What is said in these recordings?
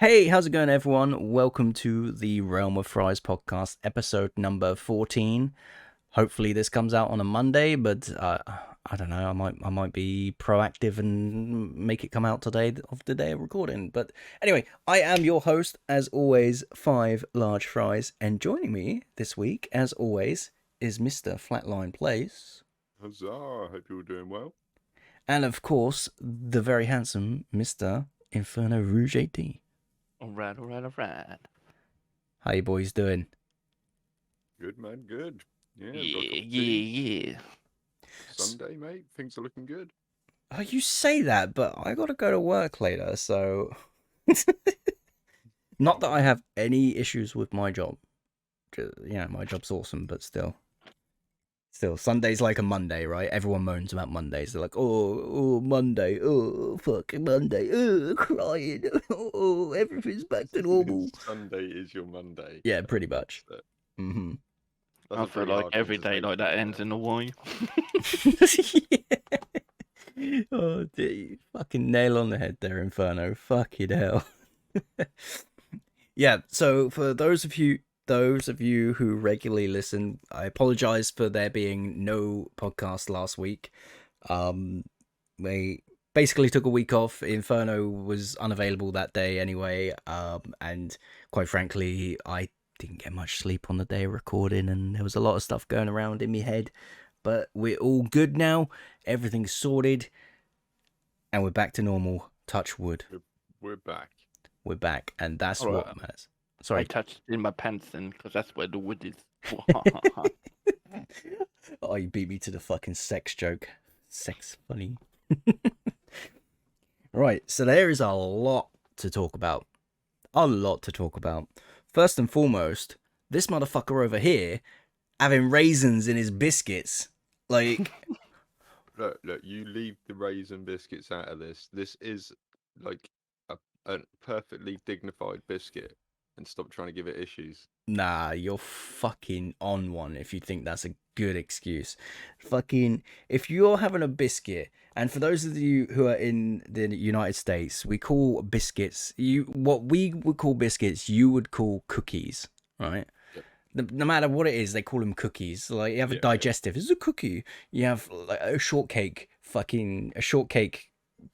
Hey, how's it going, everyone? Welcome to the Realm of Fries podcast, episode number 14. Hopefully, this comes out on a Monday, but I don't know. I might be proactive and make it come out today of the day of recording. But anyway, I am your host, as always, Five Large Fries, and joining me this week, as always, is Mr. Flatline Place, Huzzah! Hope you're all doing well. and of course, the very handsome Mr. Inferno Rouge AD. Alright. How you boys doing? Good, man. Good. Yeah, got a Yeah, cup of tea. yeah. Sunday, mate. Things are looking good. Oh, you say that, but I gotta go to work later, so not that I have any issues with my job. Yeah, my job's awesome, but still, Sunday's like a Monday, right? Everyone moans about Mondays. They're like, oh, Monday, oh, fucking Monday, oh, crying, oh, everything's back to normal. Sunday is your Monday. Yeah, pretty much. That's Mm-hmm. I feel like every day like that ends in a Y. Yeah. Oh, dear. Fucking nail on the head there, Inferno. Fucking hell. Yeah, so for those of you who regularly listen, I apologize for there being no podcast last week. We basically took a week off. Inferno was unavailable that day anyway, and quite frankly, I didn't get much sleep on the day of recording, and there was a lot of stuff going around in my head. But we're all good now. Everything's sorted, and we're back to normal. Touch wood. We're back. We're back, and that's All what right. matters. I Sorry. touched in my pants then, because that's where the wood is. Oh, you beat me to the fucking sex joke. Sex funny. Right, so there is a lot to talk about. A lot to talk about. First and foremost, this motherfucker over here having raisins in his biscuits. Like, Look, you leave the raisin biscuits out of this. This is like a perfectly dignified biscuit, and stop trying to give it issues. nah, you're fucking on one if you think that's a good excuse. Fucking, if you're having a biscuit, and for those of you who are in the United States, we call biscuits, what we would call biscuits, you would call cookies, right? Yep. No matter what it is, they call them cookies. Like, you have a Yeah. digestive, it's a cookie. You have like a shortcake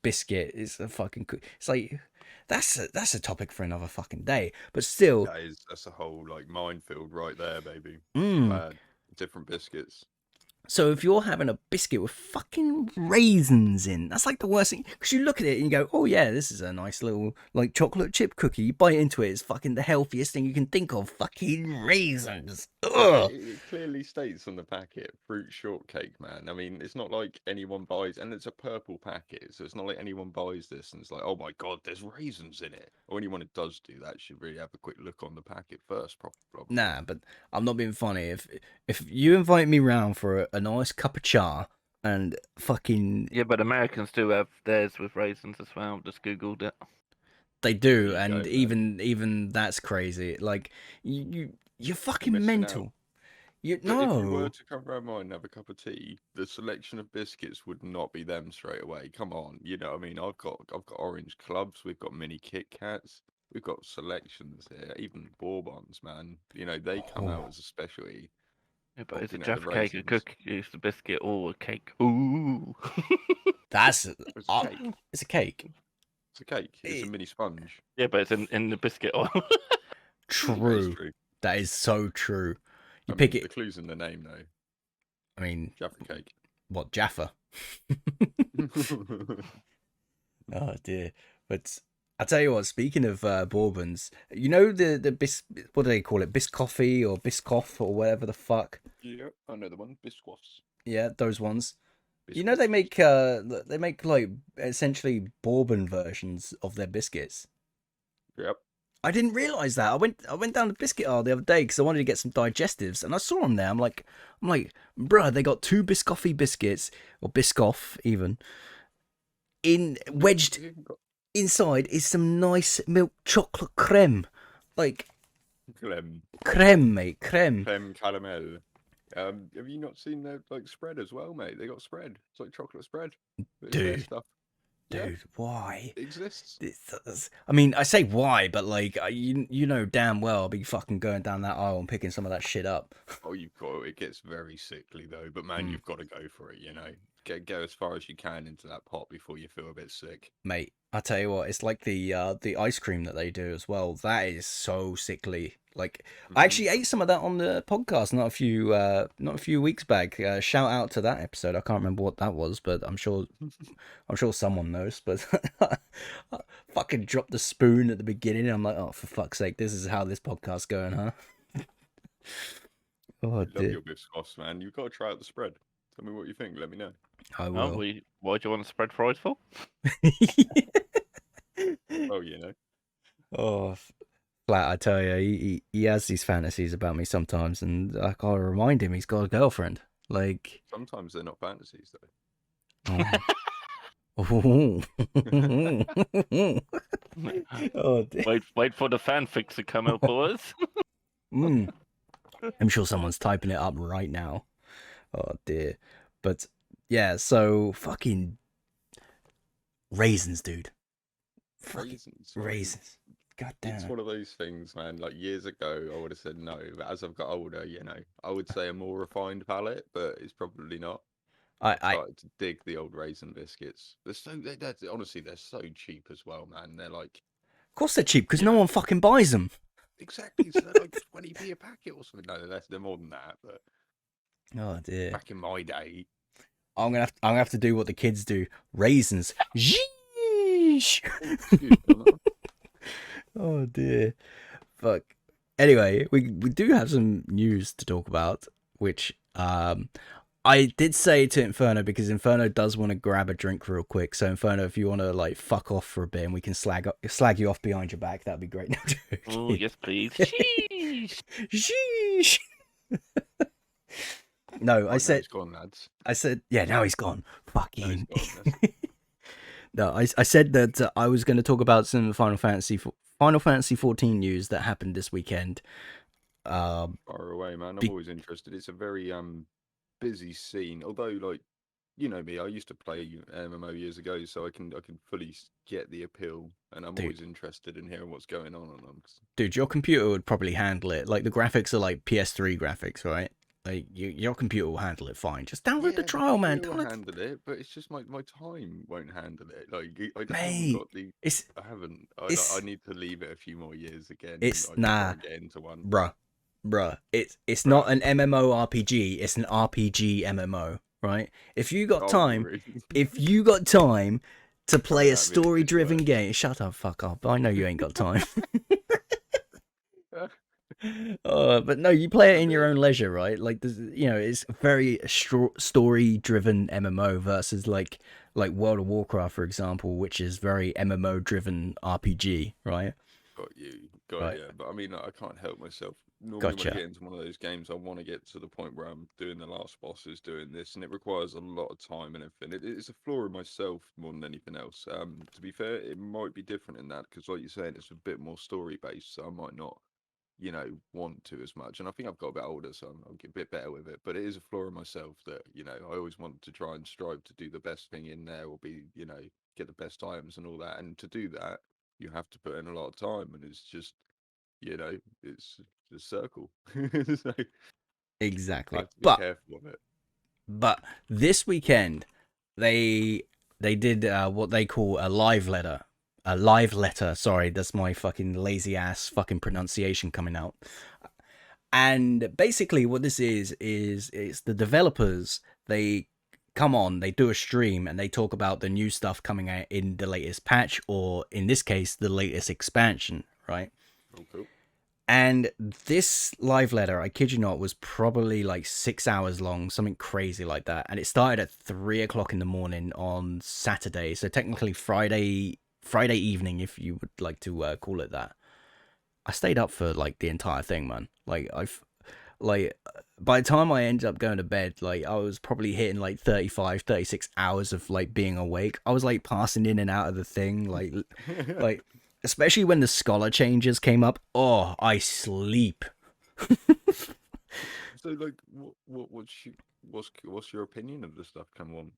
biscuit is a fucking cookie. It's like, that's a topic for another fucking day. But still, That's a whole like minefield right there, baby. mm, Different biscuits. so if you're having a biscuit with fucking raisins in, that's like the worst thing. Because you look at it and you go, oh yeah, this is a nice little like chocolate chip cookie. You bite into it, it's fucking the healthiest thing you can think of. Fucking raisins. Ugh. It clearly states on the packet fruit shortcake, man. I mean, it's not like anyone buys, and it's a purple packet, so it's not like anyone buys this and it's like, oh my god, there's raisins in it. Or anyone who does do that should really have a quick look on the packet first, probably. Nah, but I'm not being funny. If you invite me round for a nice cup of cha and fucking Yeah, but Americans do have theirs with raisins as well. Just Googled it. they do, There you and go, even that's crazy. Like you're fucking missing mental. out. You But if you were no. to come round mine and have a cup of tea, the selection of biscuits would not be them straight away. Come on, you know what I mean? I've got orange clubs, we've got mini Kit Kats, we've got selections here, even Bourbons, man. You know, they come Oh. out as a specialty. Yeah, but is You it know, the Jaffa cake, a raisins. cookie, is the biscuit, or a cake? Ooh. That's It's a cake. it's a cake. It's a cake. It's a mini sponge. Yeah, but it's in the biscuit oil. That is True. true. That is so true. You I pick mean, it. the clue's in the name, though. I mean, Jaffa cake. what Jaffa? Oh dear. But I tell you what. Speaking of bourbons, you know the what do they call it? Biscoffee or Biscoff or whatever the fuck. Yeah, I know the one. Biscuits. Yeah, those ones. You know they make like essentially bourbon versions of their biscuits. Yep. I didn't realize that. I went down the biscuit aisle the other day because I wanted to get some digestives, and I saw them there. I'm like, bruh, they got two Biscoffy biscuits or Biscoff even. Wedged inside is some nice milk chocolate creme, like creme, mate, creme. Creme caramel. Have you not seen their like spread as well, mate? They got spread. It's like chocolate spread. It's their Dude. stuff. Yeah, dude, why? it exists. I mean, I say why, but like, you know damn well I'll be fucking going down that aisle and picking some of that shit up. Oh, you've got it gets very sickly though, but man, Mm. you've got to go for it. Go as far as you can into that pot before you feel a bit sick. Mate, I tell you what, it's like the ice cream that they do as well. That is so sickly. Like, I Hmm. actually ate some of that on the podcast not a few weeks back. Shout out to that episode. I can't remember what that was, but I'm sure someone knows. But I fucking dropped the spoon at the beginning. I'm like, oh, for fuck's sake, this is how this podcast's going, huh? Oh I love dear, your biscuits, man. You've got to try out the spread. Tell me what you think. Let me know. I Oh, will. why do you want to spread fries for? Oh, you know. Oh, flat, I tell you, he has these fantasies about me sometimes, and I gotta remind him he's got a girlfriend. Like, Sometimes they're not fantasies though. oh, oh dear. Wait for the fanfics to come out, boys. Mm. I'm sure someone's typing it up right now. Oh dear. But yeah, so fucking raisins, dude. Fucking Raisins. I mean, raisins. God it's damn. one of those things, man. Like years ago, I would have said no, but as I've got older, I would say a more refined palate, but it's probably not. I've I started to dig the old raisin biscuits. Honestly, they're so cheap as well, man. They're like, of course they're cheap because you no know, one fucking buys them. exactly. So they're like 20p a packet or something. No, they're more than that. But Oh dear. back in my day, I'm gonna have to do what the kids do. Raisins. Yeesh. excuse me, Oh dear. Fuck. Anyway, we do have some news to talk about, which I did say to Inferno because Inferno does want to grab a drink real quick. So Inferno, if you want to like fuck off for a bit and we can slag you off behind your back, that'd be great. No, Oh, yes, please. Sheesh. Sheesh. No, right now it's gone, lads. I said, yeah, now he's gone. Now Fucking. he's gone. No, I said that I was going to talk about some Final Fantasy 14 news that happened this weekend. Far away, man. I'm always interested. It's a very busy scene. Although, like, you know me, I used to play MMO years ago, so I can fully get the appeal, and I'm always interested in hearing what's going on them. Dude, your computer would probably handle it. Like the graphics are like PS3 graphics, right? Like your computer will handle it fine. Just download the trial, man. Will handle it, but it's just my time won't handle it. Like I Mate, haven't got the. it's I haven't. I need to leave it a few more years again. It's I nah, get into one, bruh. It's not an MMORPG. It's an RPG MMO, right? If you got time, if you got time to play a story-driven game, shut up, fuck up. I know you ain't got time. But no, you play it in your own leisure, right? Like, it's a very story-driven MMO versus like World of Warcraft, for example, which is very MMO-driven RPG, right? Got you. But I mean, I can't help myself. Normally, when I get into one of those games, I want to get to the point where I'm doing the last bosses, doing this, and it requires a lot of time and everything. It's a flaw in myself more than anything else. To be fair, it might be different in that because, like you're saying, it's a bit more story-based, so I might not want to as much. And I think I've got a bit older, so I'll get a bit better with it. But it is a flaw in myself that, I always want to try and strive to do the best thing in there or be, get the best items and all that. And to do that, you have to put in a lot of time. And it's just, it's a circle. So Exactly. I have to be careful of it. But this weekend, they did what they call a live letter. A live letter. Sorry, that's my fucking lazy ass fucking pronunciation coming out. And basically, what this is it's the developers. They come on, they do a stream, and they talk about the new stuff coming out in the latest patch, or in this case, the latest expansion, right? Oh, cool. And this live letter, I kid you not, was probably like 6 hours long, something crazy like that. And it started at 3 o'clock in the morning on Saturday. So technically Friday evening, if you would like to call it that. I stayed up for like the entire thing, man. Like by the time I ended up going to bed, like I was probably hitting like 35, 36 hours of like being awake. I was like passing in and out of the thing, like especially when the scholar changes came up. Oh, I sleep. So, like, what's your opinion of the stuff coming?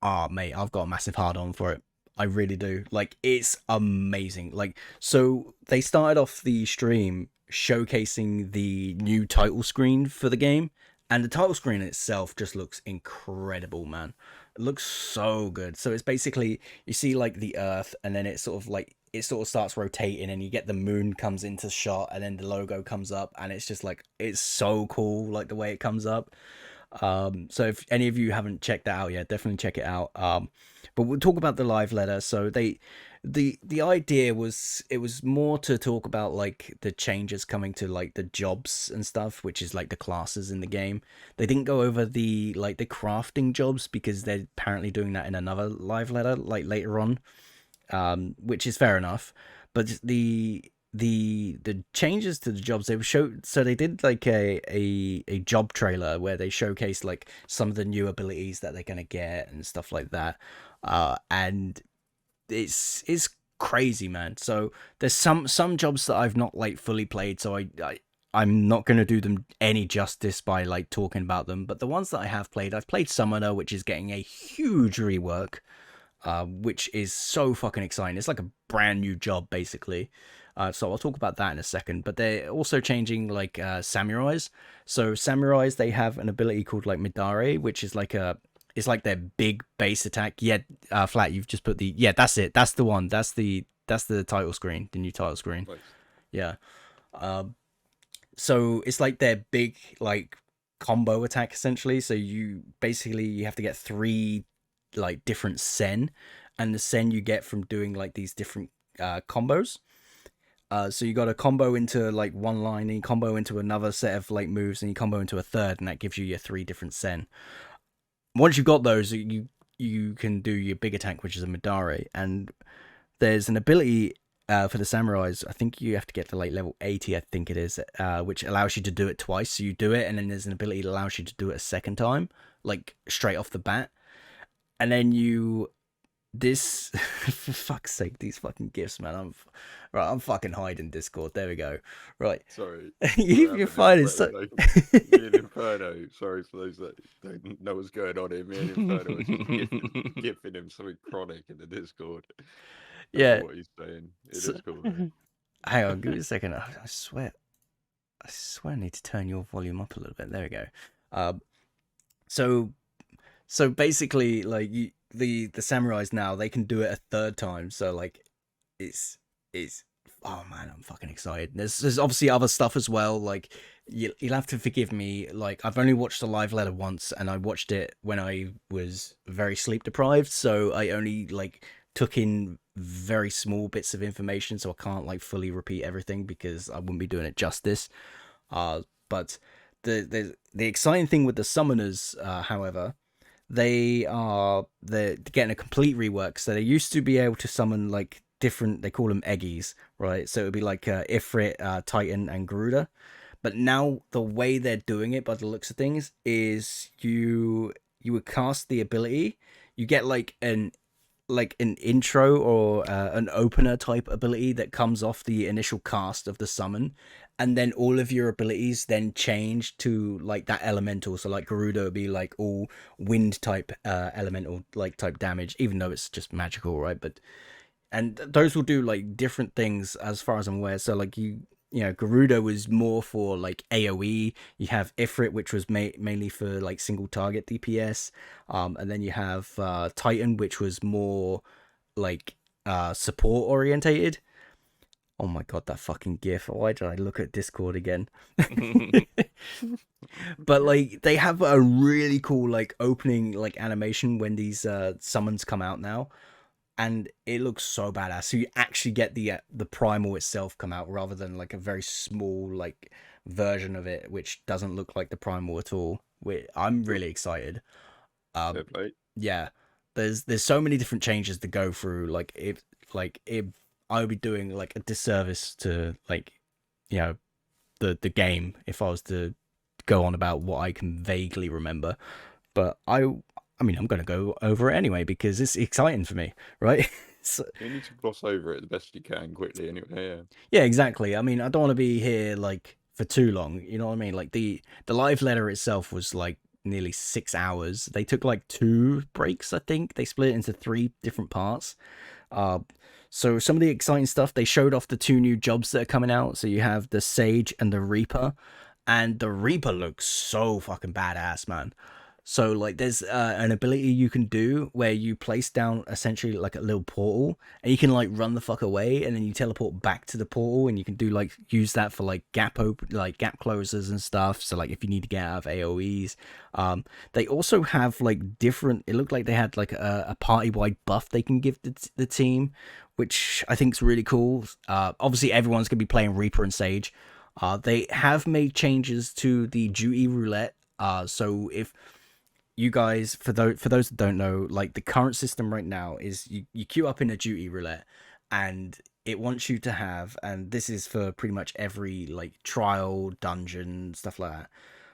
Oh, mate, I've got a massive hard on for it. I really do. Like, it's amazing. Like, so they started off the stream showcasing the new title screen for the game, and the title screen itself just looks incredible, man. It looks so good. So it's basically you see like the Earth, and then it sort of starts rotating, and you get the moon comes into shot, and then the logo comes up, and it's just like it's so cool, like the way it comes up. So if any of you haven't checked that out yet, definitely check it out. But we'll talk about the live letter. So the idea was it was more to talk about like the changes coming to like the jobs and stuff, which is like the classes in the game. They didn't go over the crafting jobs because they're apparently doing that in another live letter like later on, which is fair enough. But the changes to the jobs they showed, so they did like a job trailer where they showcased like some of the new abilities that they're gonna get and stuff like that, and it's crazy, man. So there's some jobs that I've not like fully played, so I'm not gonna do them any justice by like talking about them. But the ones that I have played, I've played Summoner, which is getting a huge rework, which is so fucking exciting. It's like a brand new job basically. So I'll talk about that in a second. But they're also changing like samurais. So samurais, they have an ability called like Midare, which is like it's like their big base attack. Yeah, Flat, you've just put that's it. That's the one. That's the title screen, the new title screen. Nice. Yeah. So it's like their big like combo attack essentially. So you have to get 3 like different sen, and the sen you get from doing like these different combos. So you got to combo into like one line, and you combo into another set of like moves, and you combo into a third, and that gives you your 3 different sen. Once you've got those, you can do your big attack, which is a Midare, and there's an ability for the samurais. I think you have to get to like level 80, I think it is, which allows you to do it twice. So you do it, and then there's an ability that allows you to do it a second time, like straight off the bat, and then this for fuck's sake, these fucking gifts, man. I'm fucking hiding Discord. There we go. Right. Sorry. You're fine. It's so... Me and Inferno. Sorry for those that don't know what's going on here. Me and Inferno are just gifting him something chronic in the Discord. Yeah. What he's saying. It is cool. Though. Hang on, give me a second. I swear I need to turn your volume up a little bit. There we go. So basically, like the samurais now, they can do it a third time. So like, it's oh man, I'm fucking excited. There's obviously other stuff as well. Like you'll have to forgive me. Like I've only watched the live letter once, and I watched it when I was very sleep deprived. So I only like took in very small bits of information, so I can't like fully repeat everything because I wouldn't be doing it justice. But the exciting thing with the summoners, however, they're getting a complete rework. So they used to be able to summon like different, they call them eggies, right? So it would be like Ifrit, Titan, and Garuda. But now the way they're doing it, by the looks of things, is you would cast the ability, you get like an intro or an opener type ability that comes off the initial cast of the summon, and then all of your abilities then change to like that elemental. So like Garuda would be like all wind type elemental like type damage, even though it's just magical, right? And those will do like different things as far as I'm aware. So like Garuda was more for like AoE. You have Ifrit, which was mainly for like single target DPS. And then you have Titan, which was more like support orientated. Oh my god, that fucking gif. Why did I look at Discord again? But like they have a really cool like opening like animation when these summons come out now. And it looks so badass. So you actually get the primal itself come out rather than like a very small like version of it, which doesn't look like the primal at all. I'm really excited. Yeah, there's so many different changes to go through. Like if I would be doing like a disservice to like the game if I was to go on about what I can vaguely remember. But I mean, I'm going to go over it anyway because it's exciting for me, right? So, you need to gloss over it the best you can quickly anyway. Yeah. Yeah, exactly. I mean, I don't want to be here like for too long. You know what I mean? Like the live letter itself was like nearly 6 hours. They took like 2 breaks, I think. They split it into 3 different parts. Uh, so some of the exciting stuff, they showed off the 2 new jobs that are coming out. So you have the Sage and the Reaper, and the Reaper looks so fucking badass, man. So like there's an ability you can do where you place down essentially like a little portal, and you can like run the fuck away, and then you teleport back to the portal, and you can do like use that for like gap closers and stuff. So like if you need to get out of AoEs. They also have like different, it looked like they had like a party wide buff they can give the team, which I think is really cool. Obviously everyone's gonna be playing Reaper and Sage. They have made changes to the duty roulette. So if you guys, for those that don't know, like the current system right now is you queue up in a duty roulette, and it wants you to have, and this is for pretty much every like trial, dungeon, stuff like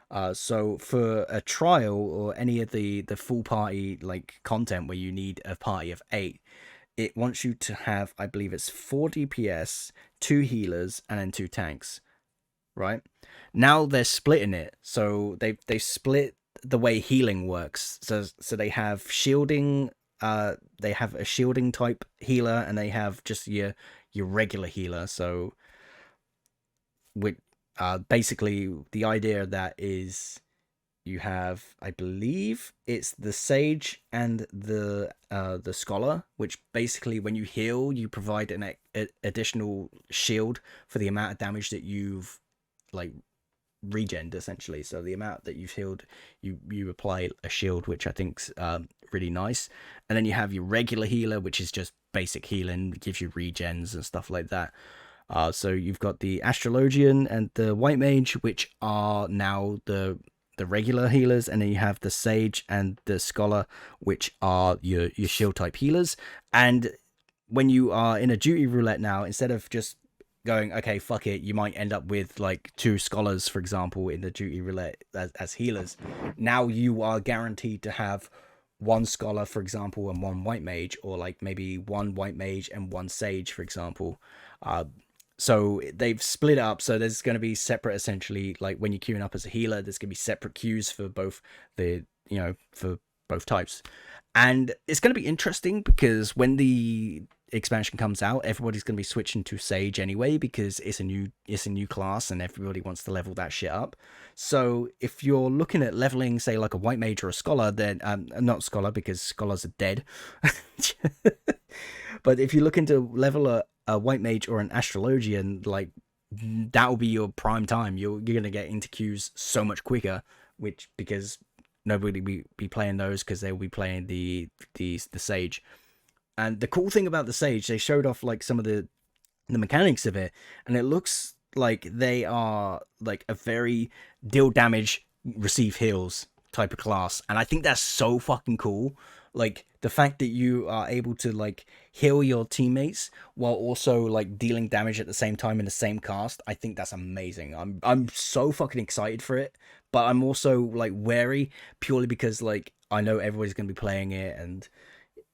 that. So for a trial or any of the full party like content where you need a party of 8, it wants you to have, I believe it's 4 DPS, 2 healers, and then 2 tanks. Right now they're splitting it, so they split the way healing works. So they have shielding. They have a shielding type healer, and they have just your regular healer. So with basically the idea of that is you have, I believe it's the Sage and the Scholar, which basically when you heal, you provide an additional shield for the amount of damage that you've like regened essentially. So the amount that you've healed, you apply a shield, which I think's really nice. And then you have your regular healer, which is just basic healing, gives you regens and stuff like that. So you've got the Astrologian and the White Mage, which are now the regular healers, and then you have the Sage and the Scholar, which are your shield type healers. And when you are in a duty roulette now, instead of just going, okay, fuck it, you might end up with like 2 Scholars, for example, in the duty roulette as healers. Now you are guaranteed to have 1 Scholar, for example, and 1 White Mage, or like maybe 1 White Mage and 1 Sage, for example. So they've split up, so there's going to be separate, essentially, like when you're queuing up as a healer, there's going to be separate queues for both for both types. And it's going to be interesting because when the expansion comes out, everybody's going to be switching to Sage anyway, because it's a new class and everybody wants to level that shit up. So if you're looking at leveling, say like a White Mage or a Scholar, then not Scholar because Scholars are dead. But if you're looking to level a White Mage or an Astrologian, like that will be your prime time. You're going to get into queues so much quicker, which because nobody will be playing those because they'll be playing the Sage. And the cool thing about the Sage, they showed off like some of the mechanics of it, and it looks like they are like a very deal damage, receive heals type of class. And I think that's so fucking cool. Like the fact that you are able to like heal your teammates while also like dealing damage at the same time in the same cast, I think that's amazing. I'm so fucking excited for it, but I'm also like wary purely because like I know everybody's gonna be playing it, and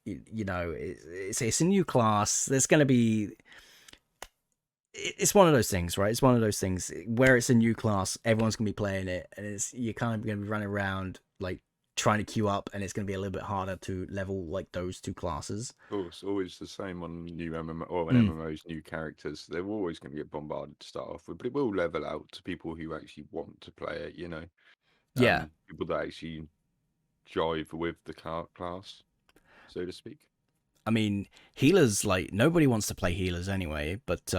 you know it's a new class. There's gonna be, it's one of those things, right? It's one of those things where it's a new class, everyone's gonna be playing it, and you're kind of gonna be running around like trying to queue up, and it's going to be a little bit harder to level like those 2 classes. Of course, always the same on new MMO or when MMOs, new characters. They're always going to get bombarded to start off with, but it will level out to people who actually want to play it. You know, Yeah, people that actually jive with the class, so to speak. I mean, healers, like nobody wants to play healers anyway, but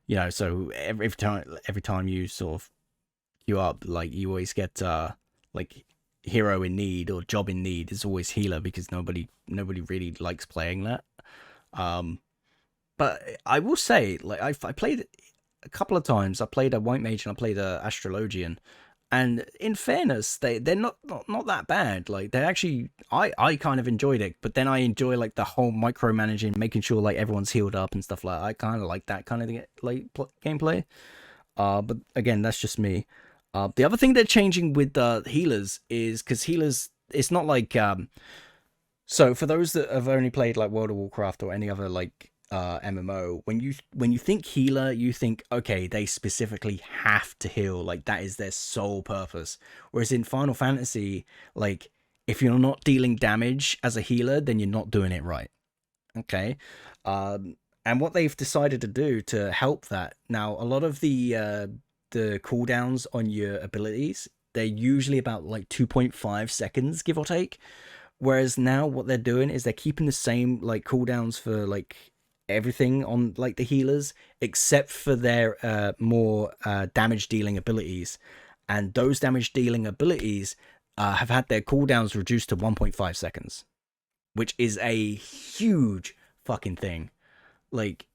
you know, so every time you sort of queue up, like you always get like hero in need or job in need is always healer, because nobody really likes playing that. But I will say, like I played a couple of times. I played a White Mage and I played a Astrologian, and in fairness, they're not that bad. Like they actually, I kind of enjoyed it, but then I enjoy like the whole micromanaging, making sure like everyone's healed up and stuff like that. I kind of like that kind of like gameplay. But again, that's just me. The other thing they're changing with healers is because healers, it's not like so for those that have only played like World of Warcraft or any other like MMO, when you think healer, you think, okay, they specifically have to heal, like that is their sole purpose. Whereas in Final Fantasy, like if you're not dealing damage as a healer, then you're not doing it right. Okay. And what they've decided to do to help that, now a lot of the cooldowns on your abilities, they're usually about like 2.5 seconds, give or take. Whereas now what they're doing is they're keeping the same like cooldowns for like everything on like the healers, except for their more damage dealing abilities. And those damage dealing abilities have had their cooldowns reduced to 1.5 seconds, which is a huge fucking thing. Like,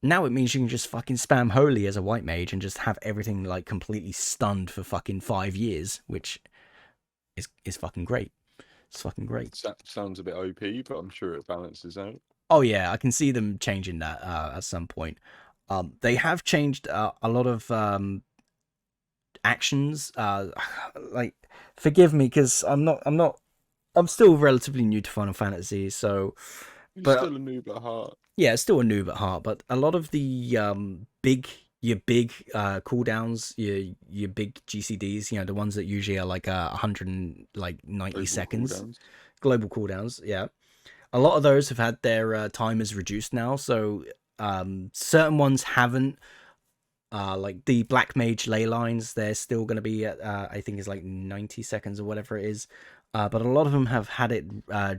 now it means you can just fucking spam holy as a white mage and just have everything like completely stunned for fucking 5 years, which is fucking great. It's fucking great. Sounds a bit OP, but I'm sure it balances out. Oh yeah, I can see them changing that at some point. They have changed a lot of actions. Like, forgive me because I'm still relatively new to Final Fantasy, so. You're But still a noob at heart. yeah, it's still a noob at heart. But a lot of the your big cooldowns, your big GCDs, the ones that usually are like 190 Global seconds, cooldowns. global cooldowns. Yeah, a lot of those have had their timers reduced now. So certain ones haven't. Like the Black Mage ley lines, they're still going to be at I think it's like 90 seconds or whatever it is. But a lot of them have had it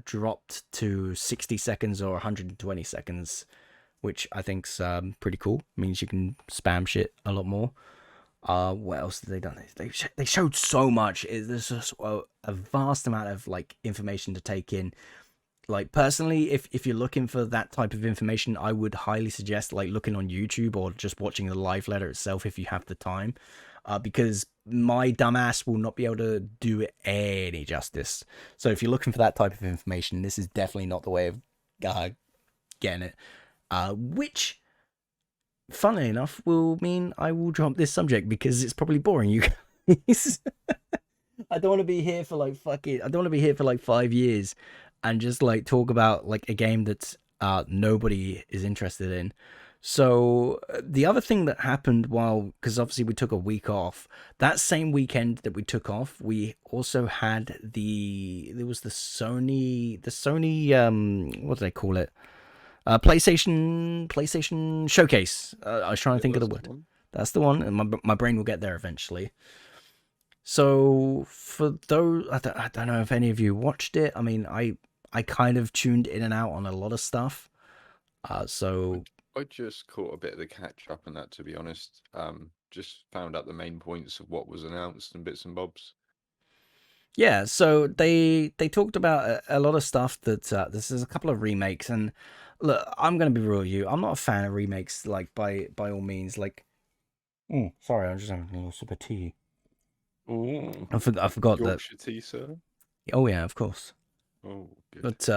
dropped to 60 seconds or 120 seconds, which I think's pretty cool. Means you can spam shit a lot more. What else did they done? They showed so much. There's just a vast amount of like information to take in. Like personally, if you're looking for that type of information, I would highly suggest like looking on YouTube or just watching the live letter itself if you have the time, because my dumbass will not be able to do it any justice. So if you're looking for that type of information, this is definitely not the way of getting it. Which, funnily enough, will mean I will drop this subject because it's probably boring you guys. I don't want to be here for like fucking. I don't want to be here for like 5 years and just like talk about like a game that's nobody is interested in. So the other thing that happened while, because obviously we took a week off, that same weekend that we took off, we also had there was the Sony what do they call it? PlayStation Showcase. I was trying to think of the word. That's the one, and my brain will get there eventually. So for those, I don't know if any of you watched it. I mean, I kind of tuned in and out on a lot of stuff. So I just caught a bit of the catch up on that, to be honest. Just found out the main points of what was announced and bits and bobs. yeah, so they talked about a lot of stuff that this is a couple of remakes, and look, I'm gonna be real with you. I'm not a fan of remakes, like by all means. Like, sorry, I'm just having a little sip of tea. Oh, I forgot that. Yorkshire tea, sir. Oh yeah, of course. Oh, good. But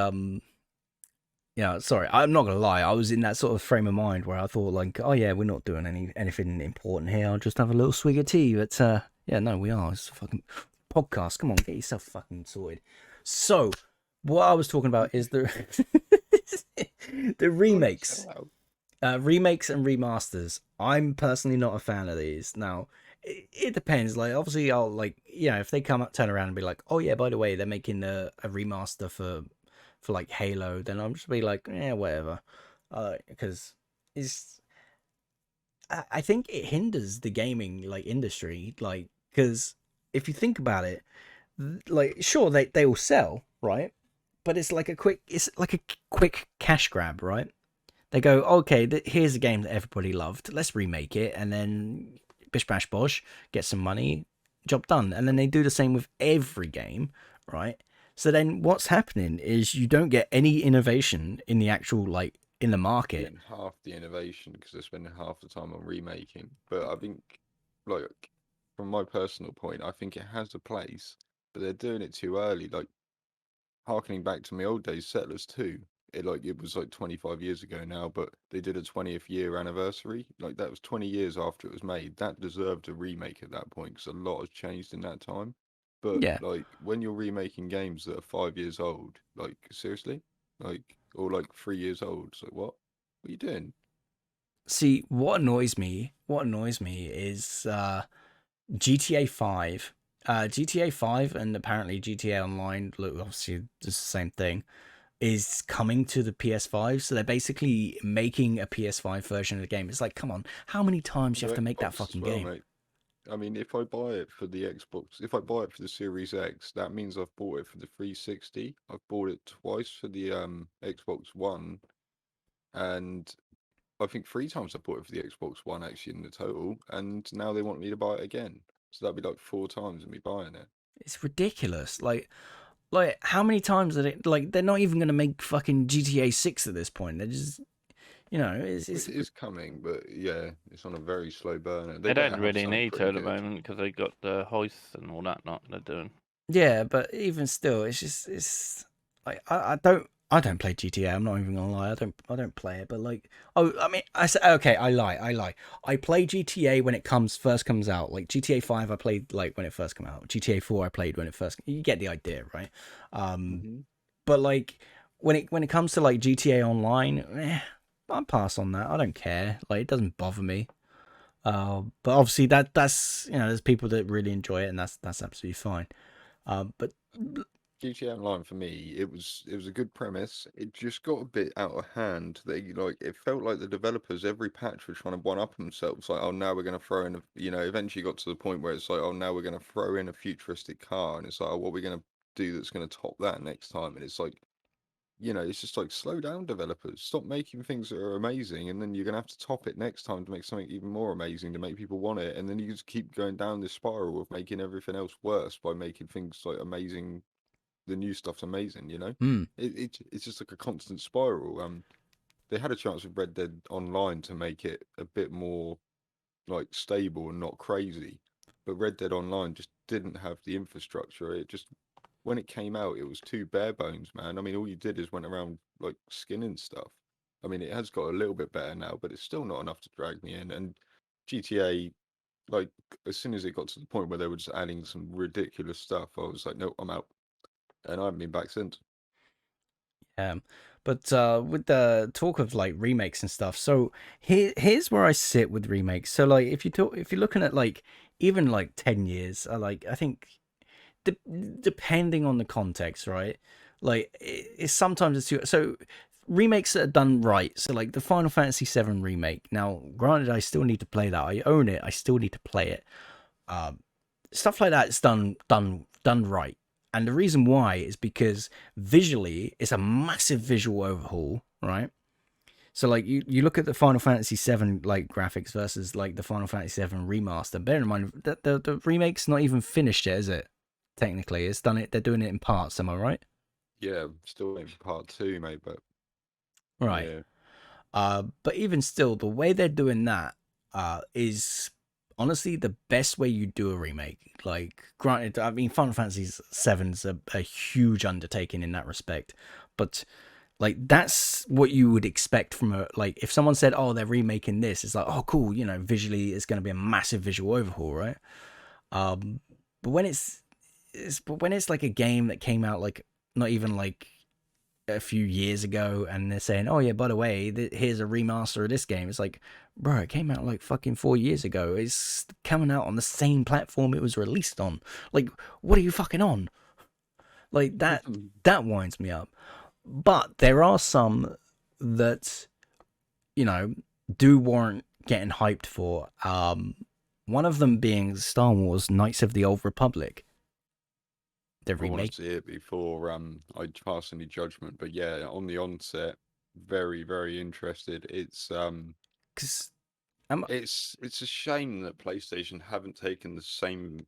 yeah, sorry, I'm not gonna lie. I was in that sort of frame of mind where I thought like, oh yeah, we're not doing anything important here. I'll just have a little swig of tea. But yeah, no, we are. It's a fucking podcast. Come on, get yourself fucking sorted. So, what I was talking about is the the remakes, remakes and remasters. I'm personally not a fan of these. Now, it depends. Like, obviously, I'll like, if they turn around and be like, oh yeah, by the way, they're making a remaster for like Halo, then I'm just be like, yeah, whatever, because it's. I think it hinders the gaming like industry, like, because if you think about it, like, sure, they all sell, right? But it's like a quick cash grab, right? They go, okay, here's a game that everybody loved, let's remake it, and then bish bash bosh, get some money, job done. And then they do the same with every game, right? So then what's happening is you don't get any innovation in the actual, like, in the market. Getting half the innovation because they're spending half the time on remaking. But I think, like, from my personal point, I think it has a place, but they're doing it too early. Like, harkening back to my old days, Settlers 2, it was like 25 years ago now, but they did a 20th year anniversary. Like, that was 20 years after it was made. That deserved a remake at that point because a lot has changed in that time. But Yeah. like, when you're remaking games that are 5 years old, like, seriously, like, or like 3 years old, it's like, what? What are you doing? See, what annoys me is GTA 5. GTA 5 and apparently GTA Online, look, obviously it's the same thing, is coming to the PS5. So they're basically making a PS5 version of the game. It's like, come on, how many times do you have The to make that Xbox as fucking well, game? mate. I mean, if I buy it for the Xbox, if I buy it for the Series X, that means I've bought it for the 360. I've bought it twice for the Xbox One, and I think three times I bought it for the Xbox One actually in the total, and now they want me to buy it again. So that'd be like four times of me buying it. It's ridiculous. Like how many times are they, like, they're not even gonna make fucking GTA 6 at this point. They're just, Which it's is coming, but yeah, it's on a very slow burner. They They better don't have really something need to pretty at the good. moment because they got the hoists and all that not they're doing. yeah, but even still, it's like I don't play GTA. I'm not even gonna lie. I don't play it. But like, oh, I mean, I say okay. I lie. I play GTA when it first comes out. Like GTA 5, I played like when it first came out. GTA 4, I played when it first. You get the idea, right? Um, Hmm. but like when it comes to like GTA Online, I pass on that. I don't care. Like it doesn't bother me. But obviously that's there's people that really enjoy it, and that's absolutely fine. But GTA Online for me, it was a good premise. It just got a bit out of hand. It felt like the developers every patch were trying to one up themselves. Like, oh, now we're gonna throw in eventually got to the point where it's like, oh, now we're gonna throw in a futuristic car, and it's like, oh, what are we gonna do that's gonna top that next time? And it's like, it's just like slow down, developers. Stop making things that are amazing, and then you're gonna have to top it next time to make something even more amazing to make people want it. And then you just keep going down this spiral of making everything else worse by making things like amazing, the new stuff's amazing, you know? hmm, It's just like a constant spiral. They had a chance with Red Dead Online to make it a bit more like stable and not crazy, but Red Dead Online just didn't have the infrastructure. It just when it came out, it was too bare bones, man. I mean, all you did is went around like skinning stuff. I mean, it has got a little bit better now, but it's still not enough to drag me in. And GTA, like, as soon as it got to the point where they were just adding some ridiculous stuff, I was like, no, I'm out, and I haven't been back since. yeah. But with the talk of like remakes and stuff, so here's where I sit with remakes. So like if you're looking at like even like 10 years, I think de- depending on the context, right? Like it's sometimes it's too so remakes that are done right. So like the Final Fantasy VII remake. Now, granted, I still need to play that. I own it. I still need to play it. Um, Stuff like that is done right. And the reason why is because visually it's a massive visual overhaul, right? So like you look at the Final Fantasy VII like graphics versus like the Final Fantasy VII remaster. Bear in mind that the remake's not even finished yet, is it? Technically, it's done it. They're doing it in parts. Am I right? Yeah, still waiting for part two, mate. But Right. yeah, But even still, the way they're doing that is honestly the best way you do a remake. Like, granted, I mean, Final Fantasy VII's a huge undertaking in that respect, but like that's what you would expect from a like if someone said, "Oh, they're remaking this," it's like, "Oh, cool," visually it's going to be a massive visual overhaul, right? Um, but when it's like a game that came out like not even like a few years ago and they're saying, oh yeah, by the way, here's a remaster of this game. It's like, bro, it came out like fucking 4 years ago. It's coming out on the same platform it was released on. Like, what are you fucking on? Like that winds me up. But there are some that, you know, do warrant getting hyped for. One of them being Star Wars Knights of the Old Republic, the I want remake. to see it before I pass any judgment. But yeah, on the onset, very very interested. Because It's a shame that PlayStation haven't taken the same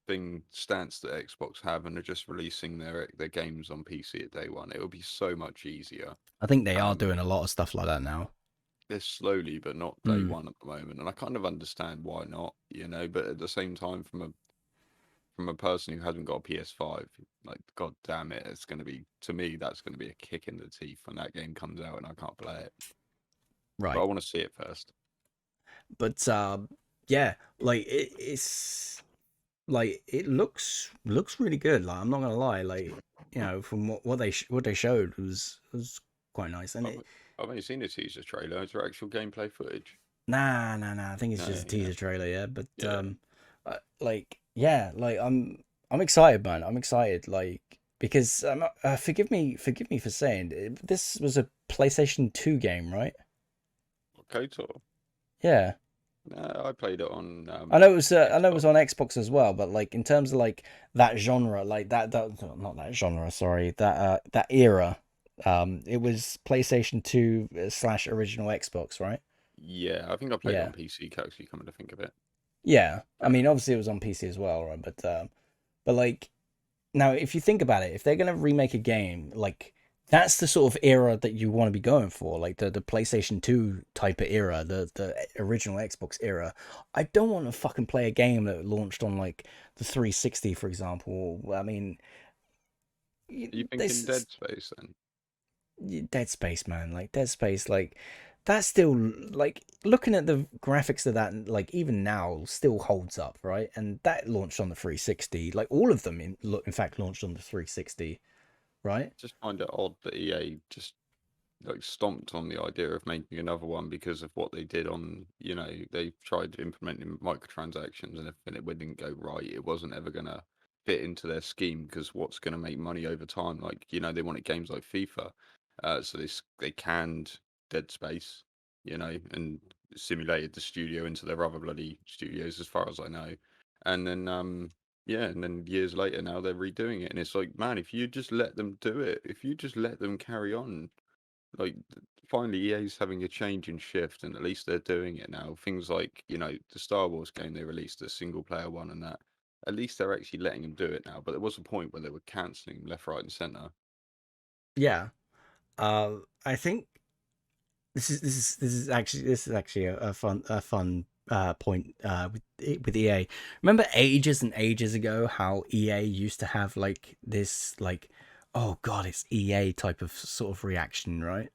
thing stance that Xbox have and are just releasing their games on PC at day one. It would be so much easier. I think they are Um, doing a lot of stuff like that now. they're slowly, but not day Mm, one at the moment, and I kind of understand why not, But at the same time, from a person who hasn't got a PS5, like, god damn it, it's going to be, to me, that's going to be a kick in the teeth when that game comes out and I can't play it. But I right. want to see it first. But yeah, like it's like it looks really good. Like I'm not gonna lie, like from what they showed was quite nice, and I, it I've only seen a teaser trailer. Is there actual gameplay footage? Nah. I think it's No, just a yeah, teaser trailer, yeah. But yeah. like, yeah, like I'm excited, man. I'm excited, like because forgive me for saying this was a PlayStation 2 game, right? KOTOR. Yeah. No, I played it on I know it was Xbox. on Xbox as well, but like in terms of like that genre, like that not that genre, sorry, that era, it was PlayStation 2 slash original Xbox, right? Yeah, I think I played it Yeah. on PC. Actually, coming to think of it. Yeah. I Uh, mean, obviously it was on PC as well, right? But like now, if you think about it, if they're gonna remake a game, like that's the sort of era that you want to be going for, like the PlayStation 2 type of era, the original Xbox era. I don't want to fucking play a game that launched on like the 360, for example. I mean, are you thinking this Dead Space then? Dead Space, man, like Dead Space, like that's still like looking at the graphics of that, like even now, still holds up, right? And that launched on the 360, like all of them in fact launched on the 360, right? Just find it odd that EA just like stomped on the idea of making another one because of what they did on, they tried implementing microtransactions, and if it didn't go right, it wasn't ever gonna fit into their scheme, because what's gonna make money over time? Like, they wanted games like FIFA, so they canned Dead Space, and simulated the studio into their other bloody studios, as far as I know, and then yeah, and then years later now they're redoing it, and it's like, man, if you just let them do it, if you just let them carry on, like, finally EA's having a change and shift, and at least they're doing it now. Things like, the Star Wars game they released, the single player one, and that, at least they're actually letting them do it now. But there was a point where they were cancelling left, right, and center. Yeah. I think this is actually a fun point with EA. Remember ages and ages ago how EA used to have like this like, oh god, it's EA type of sort of reaction, right?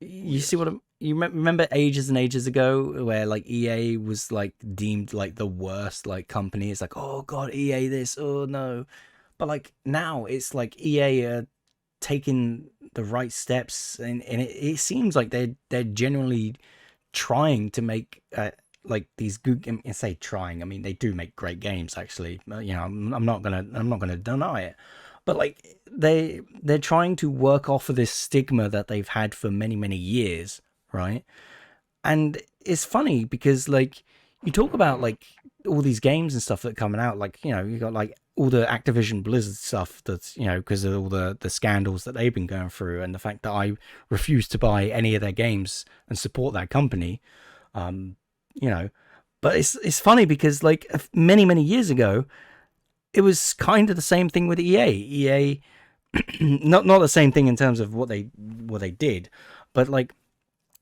Oh You see yes, what you remember ages and ages ago where like EA was like deemed like the worst like company. It's like, oh god, EA this, oh no. But like now it's like EA are taking the right steps, and it seems like they're genuinely trying to make like these good. I say trying. I mean they do make great games actually. I'm not gonna deny it, but like they're trying to work off of this stigma that they've had for many years, right? And it's funny because like you talk about like all these games and stuff that are coming out, like you got like all the Activision Blizzard stuff that's because of all the scandals that they've been going through, and the fact that I refuse to buy any of their games and support that company. um you know but it's funny because like many years ago it was kind of the same thing with EA. Not the same thing in terms of what they did, but like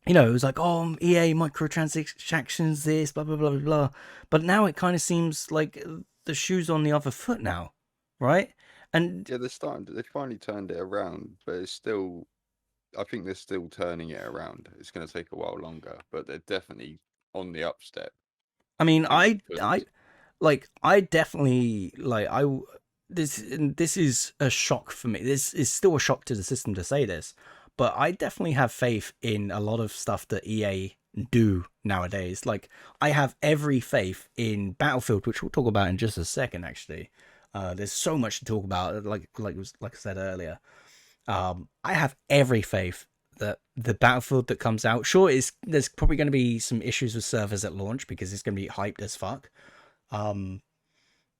it was like, oh, EA microtransactions, this, blah, blah, blah, blah, blah. But now it kind of seems like the shoe's on the other foot now, right? And yeah, they finally turned it around, but it's still. I think they're still turning it around. It's going to take a while longer, but they're definitely on the up step. I mean, Because I definitely this is a shock for me. This is still a shock to the system to say this, but I definitely have faith in a lot of stuff that EA do nowadays. Like I have every faith in Battlefield, which we'll talk about in just a second. Actually, there's so much to talk about. Like I said earlier, I have every faith that the Battlefield that comes out, sure, there's probably going to be some issues with servers at launch because it's going to be hyped as fuck. Um,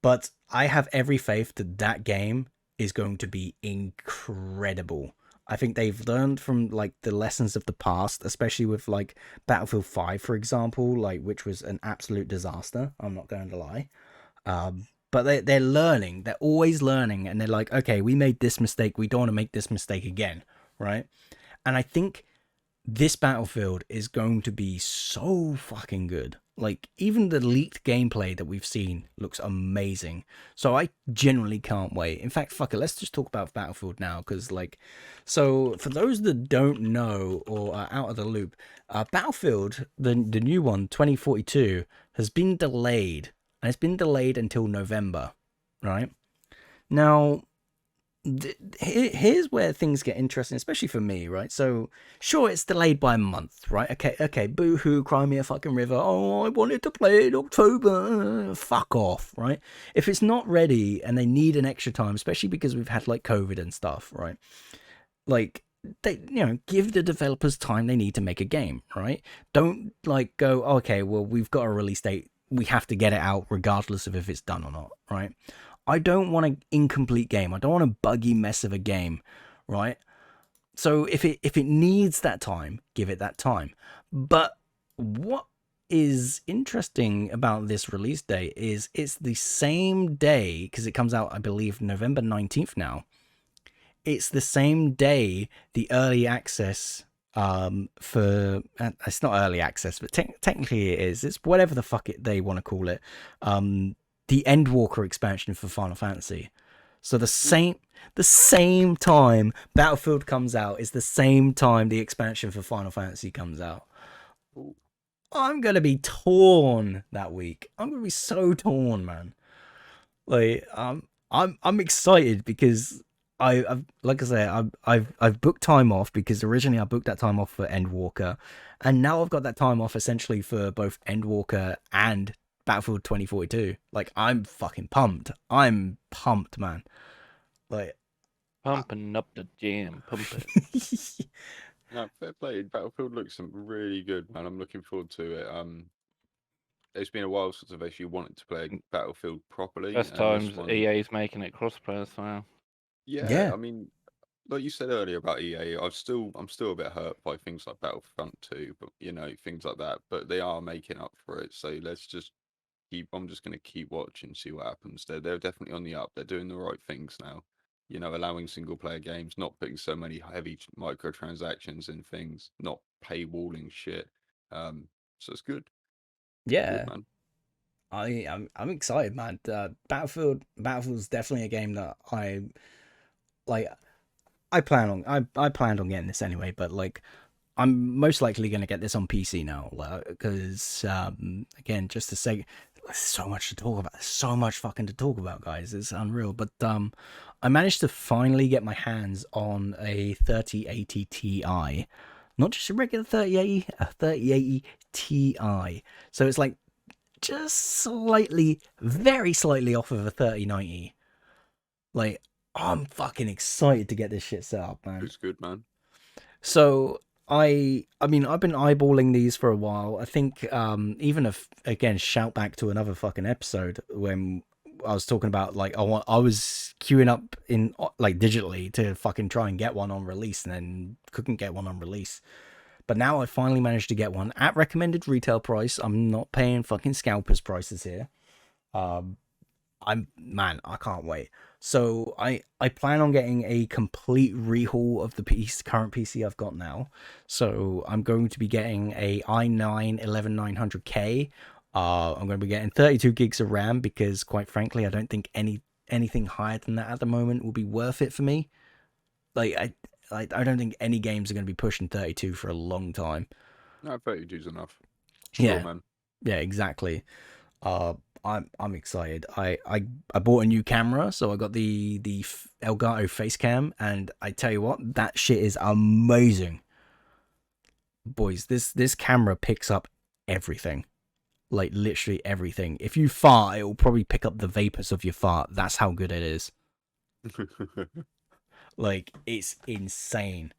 but I have every faith that that game is going to be incredible. I think they've learned from like the lessons of the past, especially with like Battlefield 5, for example, like which was an absolute disaster. I'm not going to lie. But they're learning. They're always learning, and they're like, okay, we made this mistake. We don't want to make this mistake again, right? And I think this Battlefield is going to be so fucking good. Like, even the leaked gameplay that we've seen looks amazing. So I genuinely can't wait. In fact, fuck it, let's just talk about Battlefield now, because, like, so for those that don't know or are out of the loop, Battlefield, the new one, 2042, has been delayed. And it's been delayed until November, right? Now, here's where things get interesting, especially for me, right? So, sure, it's delayed by a month, right? Okay, boo hoo, cry me a fucking river. Oh, I wanted to play in October. Fuck off, right? If it's not ready and they need an extra time, especially because we've had like COVID and stuff, right? Like, they, give the developers time they need to make a game, right? Don't like go, okay, well, we've got a release date. We have to get it out regardless of if it's done or not, right? I don't want an incomplete game. I don't want a buggy mess of a game, right? So if it needs that time, give it that time. But what is interesting about this release date is it's the same day, because it comes out, I believe, November 19th now. It's the same day the early access for it's not early access, but technically it is. It's whatever the fuck they want to call it. The Endwalker expansion for Final Fantasy. So the same time Battlefield comes out is the same time the expansion for Final Fantasy comes out. I'm gonna be torn that week. I'm gonna be so torn, man. Like I'm excited because I've like I say I've booked time off because originally I booked that time off for Endwalker, and now I've got that time off essentially for both Endwalker and Battlefield 2042. Like I'm fucking pumped. I'm pumped, man. Like Pumping up the jam, pump it. No, fair play. Battlefield looks really good, man. I'm looking forward to it. It's been a while since I've actually wanted to play Battlefield properly, First and this times one, EA's making it crossplay as well. yeah. yeah, I mean, like you said earlier about EA, I'm still a bit hurt by things like Battlefront 2, but things like that. But they are making up for it. So let's just keep. I'm just gonna keep watching, see what happens. They're definitely on the up. They're doing the right things now. Allowing single player games, not putting so many heavy microtransactions in things, not paywalling shit. So it's good. Good, yeah. man. I'm excited, man. Battlefield's definitely a game that I like. I planned on getting this anyway, but like I'm most likely going to get this on PC now because again, just to say, there's so much to talk about. There's so much fucking to talk about, guys. It's unreal. But I managed to finally get my hands on a 3080 Ti, not just a regular 3080, a 3080 Ti. So it's like just slightly, very slightly off of a 3090. Like I'm fucking excited to get this shit set up, man. It's good, man. So I mean I've been eyeballing these for a while. I think even if again shout back to another fucking episode when I was talking about like I was queuing up in like digitally to fucking try and get one on release and then couldn't get one on release. But now I finally managed to get one at recommended retail price. I'm not paying fucking scalpers prices here. Um I can't wait. So I plan on getting a complete rehaul of the current PC I've got now. So I'm going to be getting a i9 11900K. I'm going to be getting 32 gigs of RAM because quite frankly I don't think anything higher than that at the moment will be worth it for me. Like I don't think any games are going to be pushing 32 for a long time. No, 32's enough. Sure, Yeah, man. yeah, exactly. Uh, I'm excited. I bought a new camera, so I got the Elgato face cam, and I tell you what, that shit is amazing, boys. This camera picks up everything, like literally everything. If you fart, it will probably pick up the vapors of your fart. That's how good it is. Like it's insane.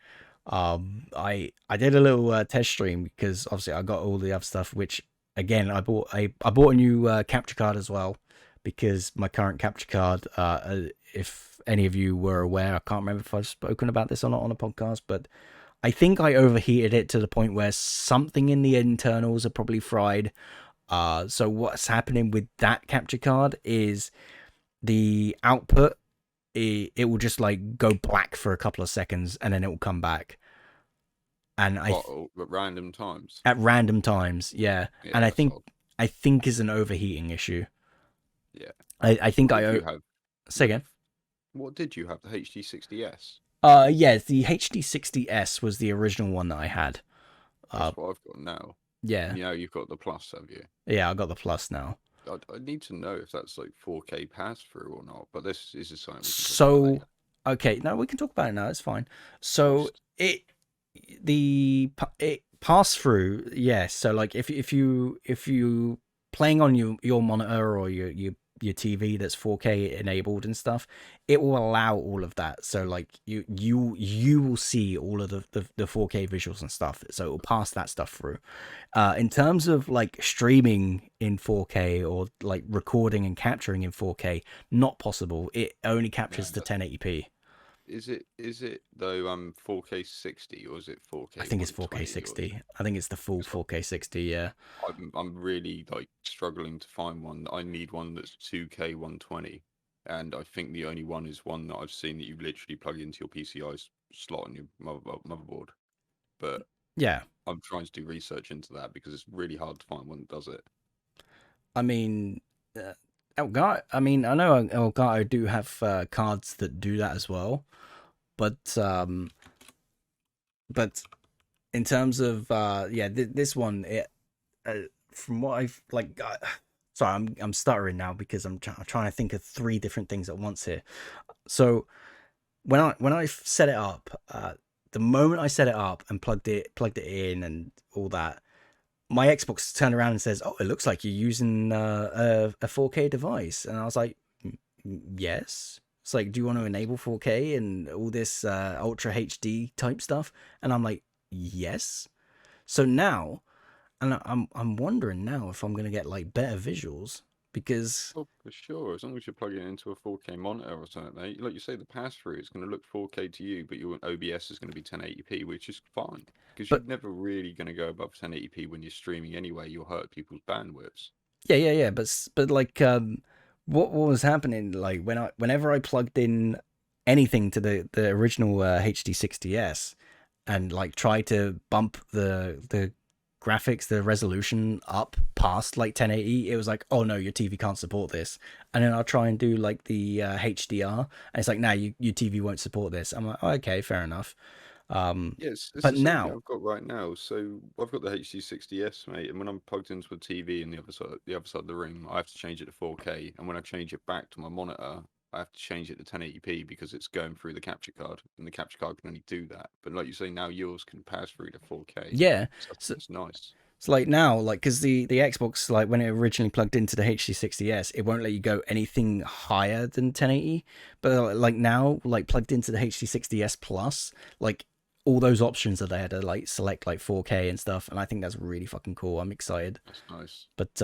I did a little test stream because obviously I got all the other stuff. Which again, I bought a new capture card as well because my current capture card. If any of you were aware, I can't remember if I've spoken about this or not on a podcast, but I think I overheated it to the point where something in the internals are probably fried. So what's happening with that capture card is the output. It will just like go black for a couple of seconds and then it will come back. And At random times. at random times, yeah. Yeah, And that's odd. I think is an overheating issue. Yeah. I think What did you have? say again. What did you have? The HD60S? Yeah, the HD60S was the original one that I had. That's what I've got now. Yeah, You've got the Plus, have you? yeah, I got the Plus now. I need to know if that's like 4K pass through or not, but this is just something we can talk about So later. Okay, no, we can talk about it now. It's fine. So Christ. it pass through, yes. So like if you playing on your monitor or your TV that's 4K enabled and stuff, it will allow all of that. So like you will see all of the 4K visuals and stuff. So it will pass that stuff through. In terms of like streaming in 4K or like recording and capturing in 4K, not possible. It only captures Man, to 1080p. is it though 4K 60 or is it I 4K think it's 4K 120 yours? 60. I think it's the full 4K 60. Yeah. I'm really like struggling to find one. I need one that's 2K 120, and I think the only one is one that I've seen that you literally plug into your PCI slot on your motherboard. But Yeah. I'm trying to do research into that because it's really hard to find one that does it. I mean, Elgato. I mean, I know Elgato do have cards that do that as well, but but in terms of yeah, this one, from what I've like, sorry, I'm stuttering now because I'm trying to think of three different things at once here. So when I set it up, the moment I set it up and plugged it in and all that, my Xbox turned around and says, "Oh, it looks like you're using a 4K device," and I was like, Yes." It's like, "Do you want to enable 4K and all this Ultra HD type stuff?" And I'm like, "Yes." So now, and I'm wondering now if I'm gonna get like better visuals because Oh, for sure. As long as you're plugging it into a 4K monitor or something, mate. Like you say, the pass through is going to look 4K to you, but your OBS is going to be 1080p, which is fine because you're but never really going to go above 1080p when you're streaming anyway. You'll hurt people's bandwidths. yeah, but like what was happening like whenever I plugged in anything to the original HD60S and like try to bump the graphics, the resolution up past like 1080, it was like, "Oh no, your TV can't support this." And then I'll try and do like the HDR, and it's like, "Nah, your TV won't support this." I'm like, oh, "Okay, fair enough." Yeah, it's But the same thing now, I've got right now. So I've got the HD60S, mate, and when I'm plugged into a TV in the other side of the room, I have to change it to 4K. And when I change it back to my monitor, I have to change it to 1080p because it's going through the capture card, and the capture card can only do that. But like you say, now yours can pass through to 4K, yeah, so I so, think that's nice. it's like now, like because the Xbox, like when it originally plugged into the HD60S, it won't let you go anything higher than 1080. But like now, like plugged into the HD60S Plus, like all those options are there to like select like 4K and stuff, and I think that's really fucking cool. I'm excited. That's nice. But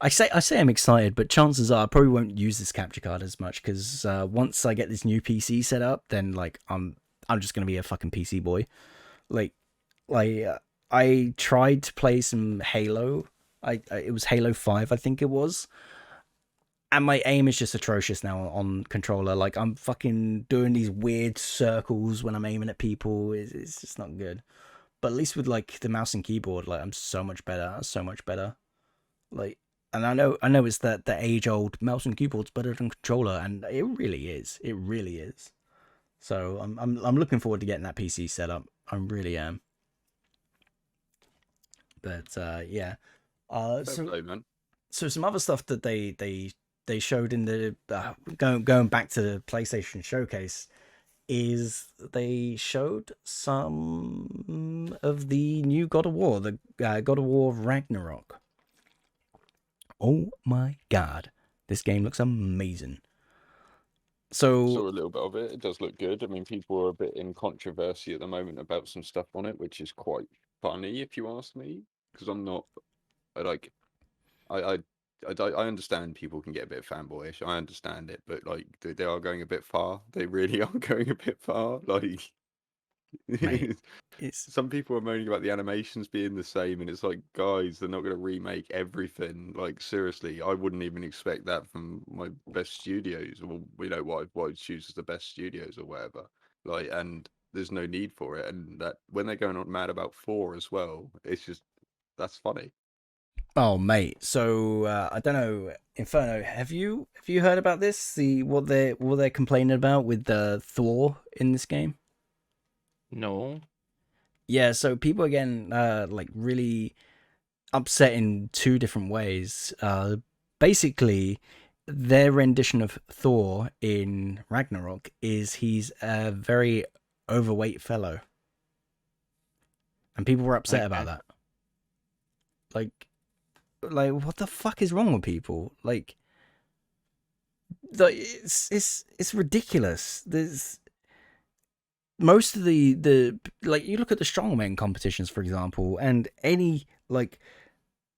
I say I'm excited, but chances are I probably won't use this capture card as much because once I get this new PC set up, then like I'm just gonna be a fucking PC boy. Like like I tried to play some Halo. It was Halo 5, I think it was. And my aim is just atrocious now on controller. Like I'm fucking doing these weird circles when I'm aiming at people. It's just not good. But at least with like the mouse and keyboard, like I'm so much better. So much better. Like, and I know it's that the age old mouse and keyboard's better than controller, and it really is. It really is. So I'm looking forward to getting that PC set up. I really am. But yeah. Fair So play, man. some other stuff that they showed in the going back to the PlayStation showcase is they showed some of the new God of War, the God of War Ragnarok. Oh my god, this game looks amazing. Saw So a little bit of it. It does look good. I mean, people are a bit in controversy at the moment about some stuff on it, which is quite funny if you ask me, because I'm not like I I I understand people can get a bit fanboyish. I understand it, but like they are going a bit far. They really are going a bit far. Like mate, it's some people are moaning about the animations being the same, and it's like, guys, they're not going to remake everything. Like seriously, I wouldn't even expect that from my best studios, or what I choose as the best studios or whatever. Like, and there's no need for it. And that when they're going on mad about four as well, it's just that's funny. oh mate. So I don't know, Inferno. Have you heard about this? The what they're complaining about with the Thor in this game? No. Yeah. So people again, like really upset in two different ways. Basically, their rendition of Thor in Ragnarok is he's a very overweight fellow, and people were upset about Okay. that. Like, what the fuck is wrong with people? It's ridiculous. There's most of the like, you look at the strongman competitions, for example, and any like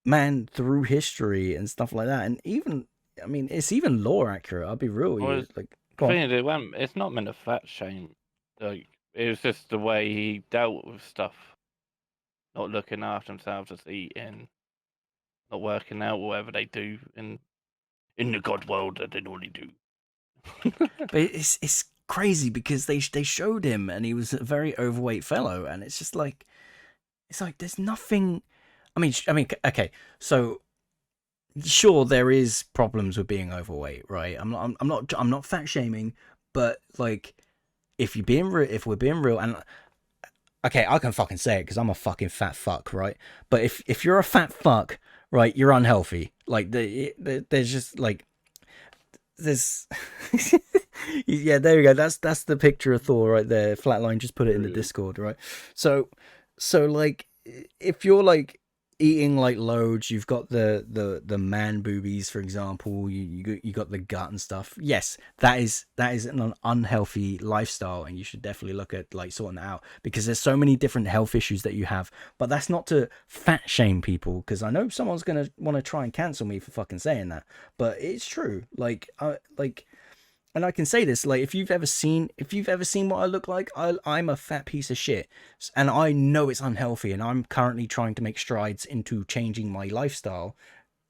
man through history and stuff like that, and even, I mean, it's even lore accurate. I'll be real with Well, you. it's- Like, The go on. thing is, it's not meant to fat shame. Like, it was just the way he dealt with stuff, not looking after himself, just eating, not working out, whatever they do in the God world that they normally do. But it's crazy because they showed him and he was a very overweight fellow, and it's just like, it's like there's nothing. I mean, okay, so sure there is problems with being overweight, right? I'm not fat shaming, but like, if we're being real, and okay, I can fucking say it because I'm a fucking fat fuck, right? But if you're a fat fuck, right, you're unhealthy. Like, there's just like, there's yeah, there we go. That's the picture of Thor right there. Flatline just put it in the Brilliant. Discord, right? So like, if you're like eating like loads, you've got the man boobies, for example. You got the gut and stuff. Yes, that is an unhealthy lifestyle, and you should definitely look at like sorting that out, because there's so many different health issues that you have. But that's not to fat shame people, because I know someone's gonna want to try and cancel me for fucking saying that, but it's true. And I can say this, like, if you've ever seen what I look like, I'm a fat piece of shit, and I know it's unhealthy, and I'm currently trying to make strides into changing my lifestyle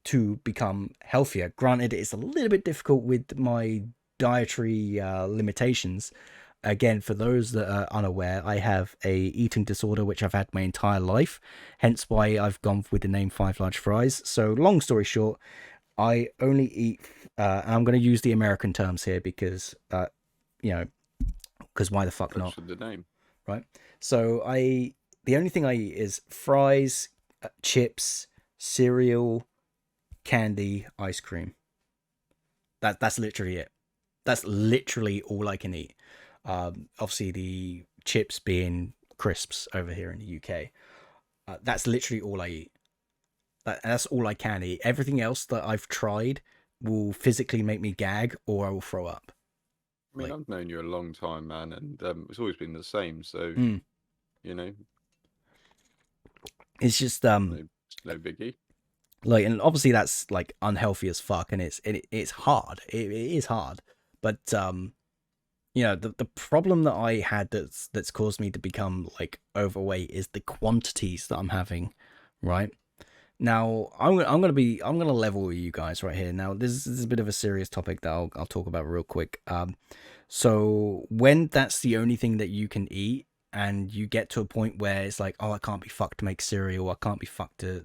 to become healthier. Granted, it's a little bit difficult with my dietary limitations. Again, for those that are unaware, I have a eating disorder which I've had my entire life, hence why I've gone with the name Five Large Fries. So, long story short, I only eat, and I'm going to use the American terms here because, you know, because why the fuck Thanks not, for the name. right? So the only thing I eat is fries, chips, cereal, candy, ice cream. That's literally it. That's literally all I can eat. Obviously the chips being crisps over here in the UK. That's literally all I eat. That's all I can eat. Everything else that I've tried will physically make me gag or I will throw up. I mean, Like, I've known you a long time, man, and it's always been the same. So, mm, you know, it's just it's no biggie. like, and obviously that's like unhealthy as fuck, and it's hard. It is hard, but the problem that I had that's caused me to become like overweight is the quantities that I'm having, right? Now, I'm gonna level with you guys right here. Now, this is a bit of a serious topic that I'll talk about real quick. So when that's the only thing that you can eat, and you get to a point where it's like, oh, I can't be fucked to make cereal. I can't be fucked to,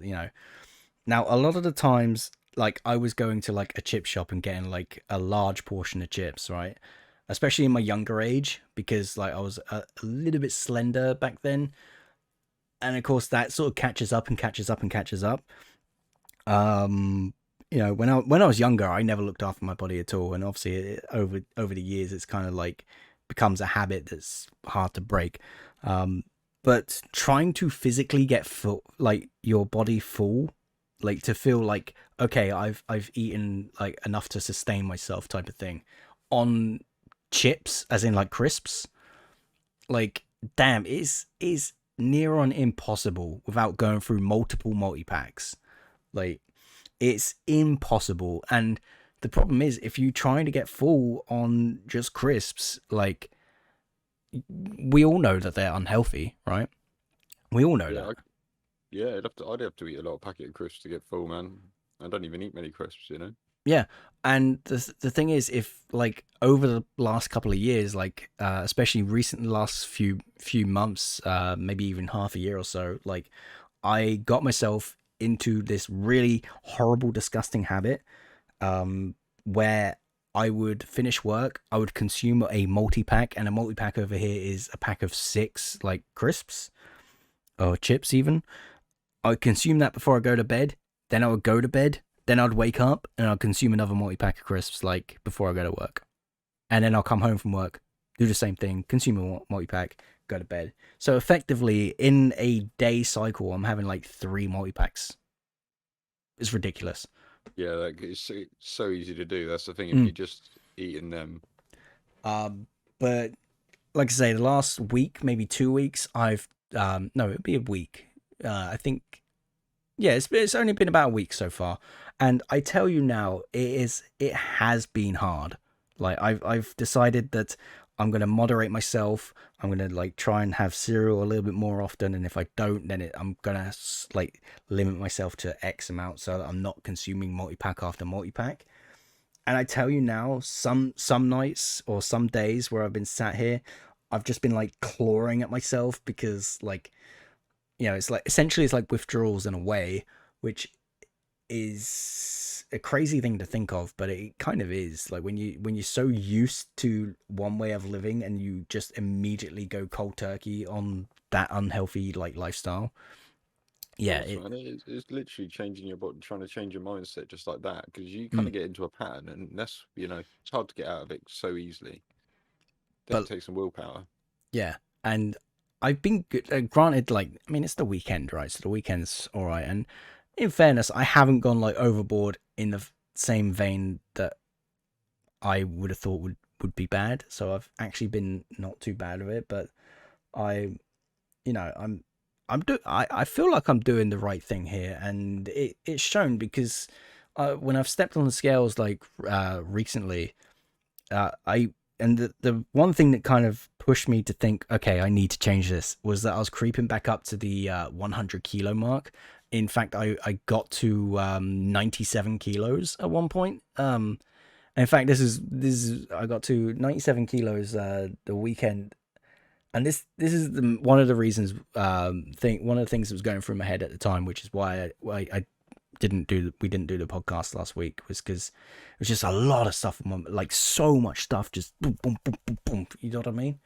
Now, a lot of the times, like, I was going to like a chip shop and getting like a large portion of chips, right? Especially in my younger age, because like I was a little bit slender back then, and of course that sort of catches up and catches up and catches up. Um, when I was younger, I never looked after my body at all, and obviously over the years, it's kind of like becomes a habit that's hard to break. But trying to physically get full, like your body full, like to feel like, okay, I've eaten like enough to sustain myself, type of thing, on chips, as in like crisps, like, damn, is near on impossible without going through multiple multi-packs. Like, it's impossible. And the problem is, if you're trying to get full on just crisps, like, we all know that they're unhealthy, right? We all know Yeah, that. yeah, I'd have to eat a lot of packet of crisps to get full, man. I don't even eat many crisps, you know. Yeah. And the thing is, if like over the last couple of years, like especially recent last few months, maybe even half a year or so, like, I got myself into this really horrible, disgusting habit, where I would finish work, I would consume a multi-pack, and a multi-pack over here is a pack of 6 like crisps or chips even. I would consume that before I go to bed, then I would go to bed, Then I'd wake up and I'd consume another multi-pack of crisps like before I go to work. And then I'll come home from work, do the same thing, consume a multi-pack, go to bed. So effectively, in a day cycle, I'm having like 3 multi-packs. It's ridiculous. Yeah, like it's so easy to do. That's the thing. If Mm. you're just eating them, But like I say, the last week, maybe 2 weeks, I've no, it'd be a week. I think, yeah, it's only been about a week so far, and I tell you now, it has been hard. Like I've decided that I'm gonna moderate myself. I'm gonna like try and have cereal a little bit more often, and if I don't, then I'm gonna like limit myself to X amount so that I'm not consuming multi-pack after multi-pack. And I tell you now, some nights or some days where I've been sat here, I've just been like clawing at myself because like, it's like essentially it's like withdrawals in a way, which is a crazy thing to think of, but it kind of is. Like when you're so used to one way of living and you just immediately go cold turkey on that unhealthy like lifestyle. Yeah, it's literally changing your body, trying to change your mindset just like that, because you kind of get into a pattern, and that's it's hard to get out of it so easily. Does take some willpower. Yeah, and I've been granted, like, I mean, it's the weekend, right? So the weekend's all right, and in fairness, I haven't gone like overboard in the same vein that I would have thought would be bad. So I've actually been not too bad of it, but I feel like I'm doing the right thing here, and it's shown because when I've stepped on the scales like recently, the one thing that kind of pushed me to think, okay, I need to change this, was that I was creeping back up to the 100 kilo mark. In fact, I got to 97 kilos at one point. In fact, this is I got to 97 kilos the weekend. And this is one of the reasons, one of the things that was going through my head at the time, which is why we didn't do the podcast last week, was because it was just a lot of stuff, like so much stuff, just boom, boom, boom, boom, boom. You know what I mean?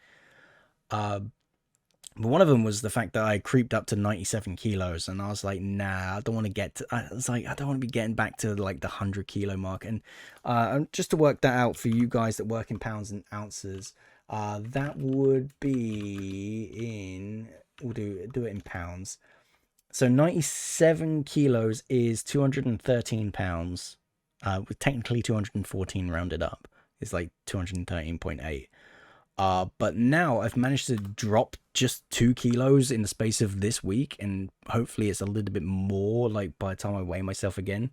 But one of them was the fact that I creeped up to 97 kilos, and I was like, nah, I don't want to get to. I was like, I don't want to be getting back to like the 100 kilo mark, and just to work that out for you guys that work in pounds and ounces. That would be in, we'll do it in pounds. So 97 kilos is 213 pounds, with technically 214 rounded up. It's like 213.8. But now I've managed to drop just 2 kilos in the space of this week, and hopefully it's a little bit more like by the time I weigh myself again.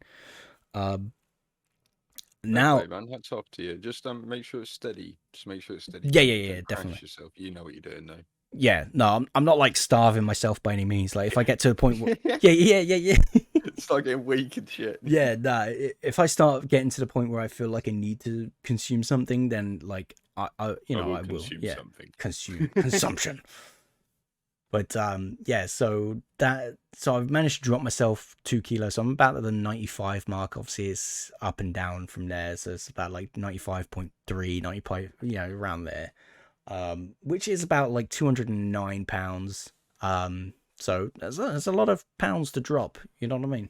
Now, okay, man, hats off to you. Just make sure it's steady. Just make sure it's steady. Yeah, Don't definitely. crash yourself. You know what you're doing, though. Yeah, no, I'm not like starving myself by any means. Like if I get to a point where, yeah. Start getting weak and shit. Yeah, nah. If I start getting to the point where I feel like I need to consume something, then like I will. Yeah, consumption. But yeah, so I've managed to drop myself 2 kilos. So I'm about at the 95 mark. Obviously, it's up and down from there. So it's about like 95.3, 95, around there. Which is about like 209 pounds. So there's a lot of pounds to drop. You know what I mean?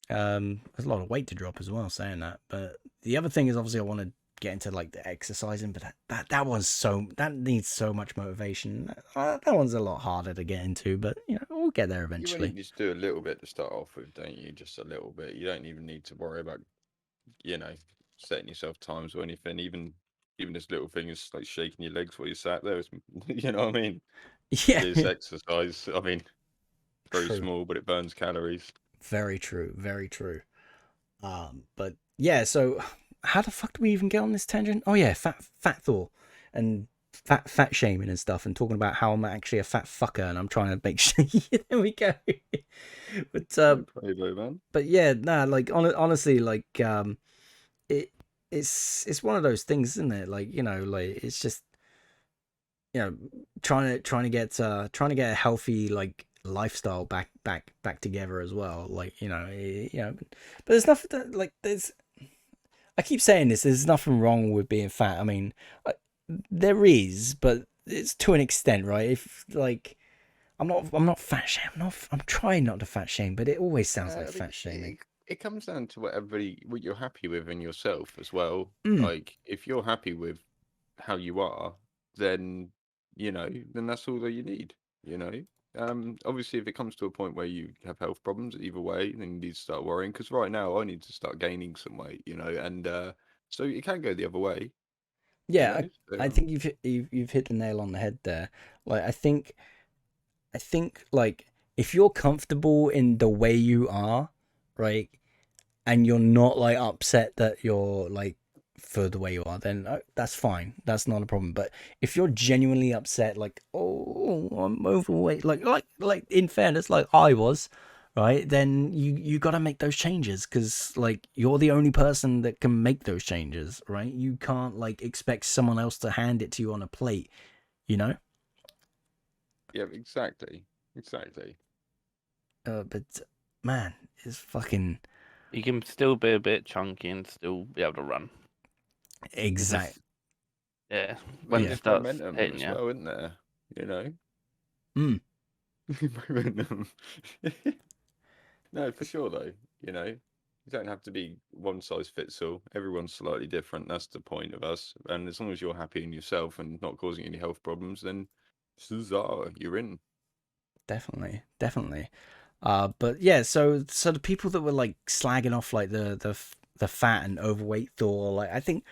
There's a lot of weight to drop as well, saying that. But the other thing is, obviously, I want to get into like the exercising, but that needs so much motivation. That one's a lot harder to get into, but we'll get there eventually. You just do a little bit to start off with, don't you? Just a little bit. You don't even need to worry about setting yourself times or anything. Even this little thing is like shaking your legs while you sat there. You know what I mean? Yeah, it's exercise. I mean, very small, but it burns calories. Very true, very true. But yeah, so how the fuck do we even get on this tangent? Oh yeah, fat Thor and fat shaming and stuff, and talking about how I'm actually a fat fucker and I'm trying to make sure. There we go. But yeah, nah, like honestly, like it's one of those things, isn't it? Like like it's just trying to get a healthy like lifestyle back together as well. Like but there's nothing that, like I keep saying this. There's nothing wrong with being fat. I mean, there is, but it's to an extent, right? If like, I'm not fat shaming. I'm trying not to fat shame, but it always sounds like fat shaming. it comes down to what you're happy with in yourself as well. Mm. Like, if you're happy with how you are, then then that's all that you need. You know. Obviously, if it comes to a point where you have health problems, either way, then you need to start worrying. Because right now, I need to start gaining some weight. And so it can go the other way. You Yeah, know. So, I think you've hit the nail on the head there. Like I think like if you're comfortable in the way you are, right, and you're not like upset that you're like for the way you are, then that's fine. That's not a problem. But if you're genuinely upset, like, oh, I'm overweight, like in fairness, like I was, right, then you got to make those changes because like you're the only person that can make those changes, right? You can't like expect someone else to hand it to you on a plate, you know. yeah, exactly. But man, it's fucking You can still be a bit chunky and still be able to run. It's exact. just, yeah, when Yeah. it There's starts momentum hitting as you. well, isn't there? You know. Mm. Momentum. No, for sure though. You don't have to be one size fits all. Everyone's slightly different. That's the point of us. And as long as you're happy in yourself and not causing any health problems, then you're in. Definitely. But yeah, so the people that were like slagging off like the fat and overweight Thor, like I think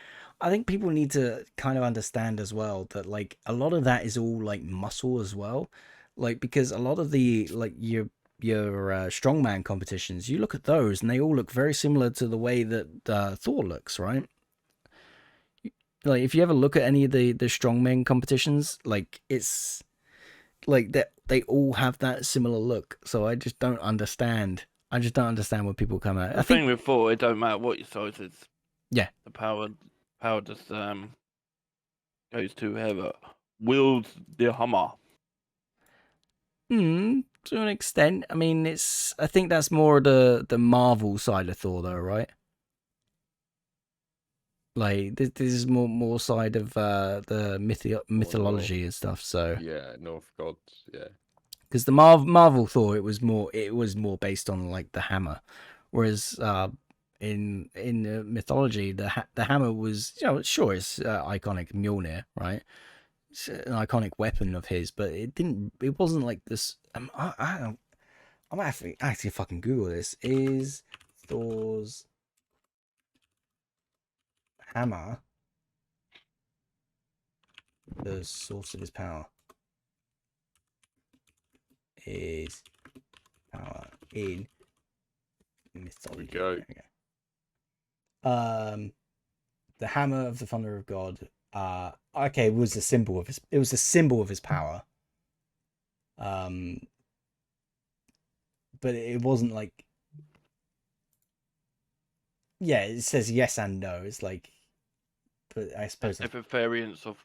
people need to kind of understand as well that like a lot of that is all like muscle as well, like because a lot of the like your strongman competitions, you look at those and they all look very similar to the way that Thor looks, right? Like if you ever look at any of the strongman competitions, like it's like that they all have that similar look. So I just don't understand. I just don't understand when people come out. I The think thing with Thor, it don't matter what your size is. yeah. The power just goes to whoever wields the hammer. To an extent. I mean, I think that's more the Marvel side of Thor, though, right? Like this is more side of the Or North. mythology and stuff. So Yeah, North gods. Yeah. because the Marvel Thor, it was more based on like the hammer, whereas in the mythology, the hammer was, sure, it's iconic Mjolnir, right? It's an iconic weapon of his, but it wasn't like this. I'm actually fucking Google this. Is Thor's hammer the source of his power? Is power in There we mythology? go. There we go. The hammer of the thunder of God. Okay, it was a symbol of his. It was a symbol of his power. Um, but it wasn't like. Yeah, it says yes and no. It's like, but I suppose. Different variants of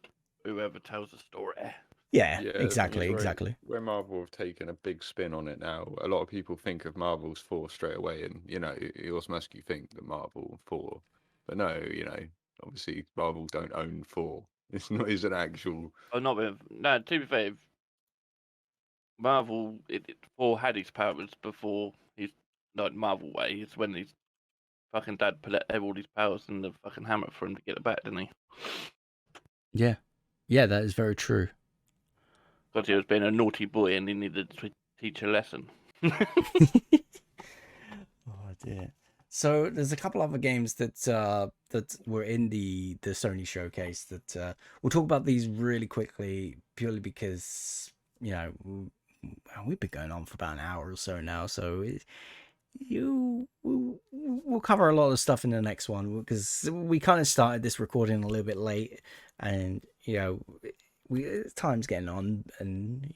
whoever tells the story. Yeah, Yeah, the thing is, exactly. where Marvel have taken a big spin on it now, a lot of people think of Marvel's 4 straight away, and you automatically think that Marvel 4, but no, obviously Marvel don't own 4. It's not is an actual. Oh, not with no. To be fair, Marvel Thor had his powers before his like Marvel way. It's when his fucking dad put all his powers in the fucking hammer for him to get it back, didn't he? Yeah, that is very true. Because he was being a naughty boy and he needed to teach a lesson. Oh dear. So there's a couple other games that were in the Sony showcase that we'll talk about these really quickly, purely because we've been going on for about an hour or so now. So we'll cover a lot of stuff in the next one because we kind of started this recording a little bit late, and time's getting on, and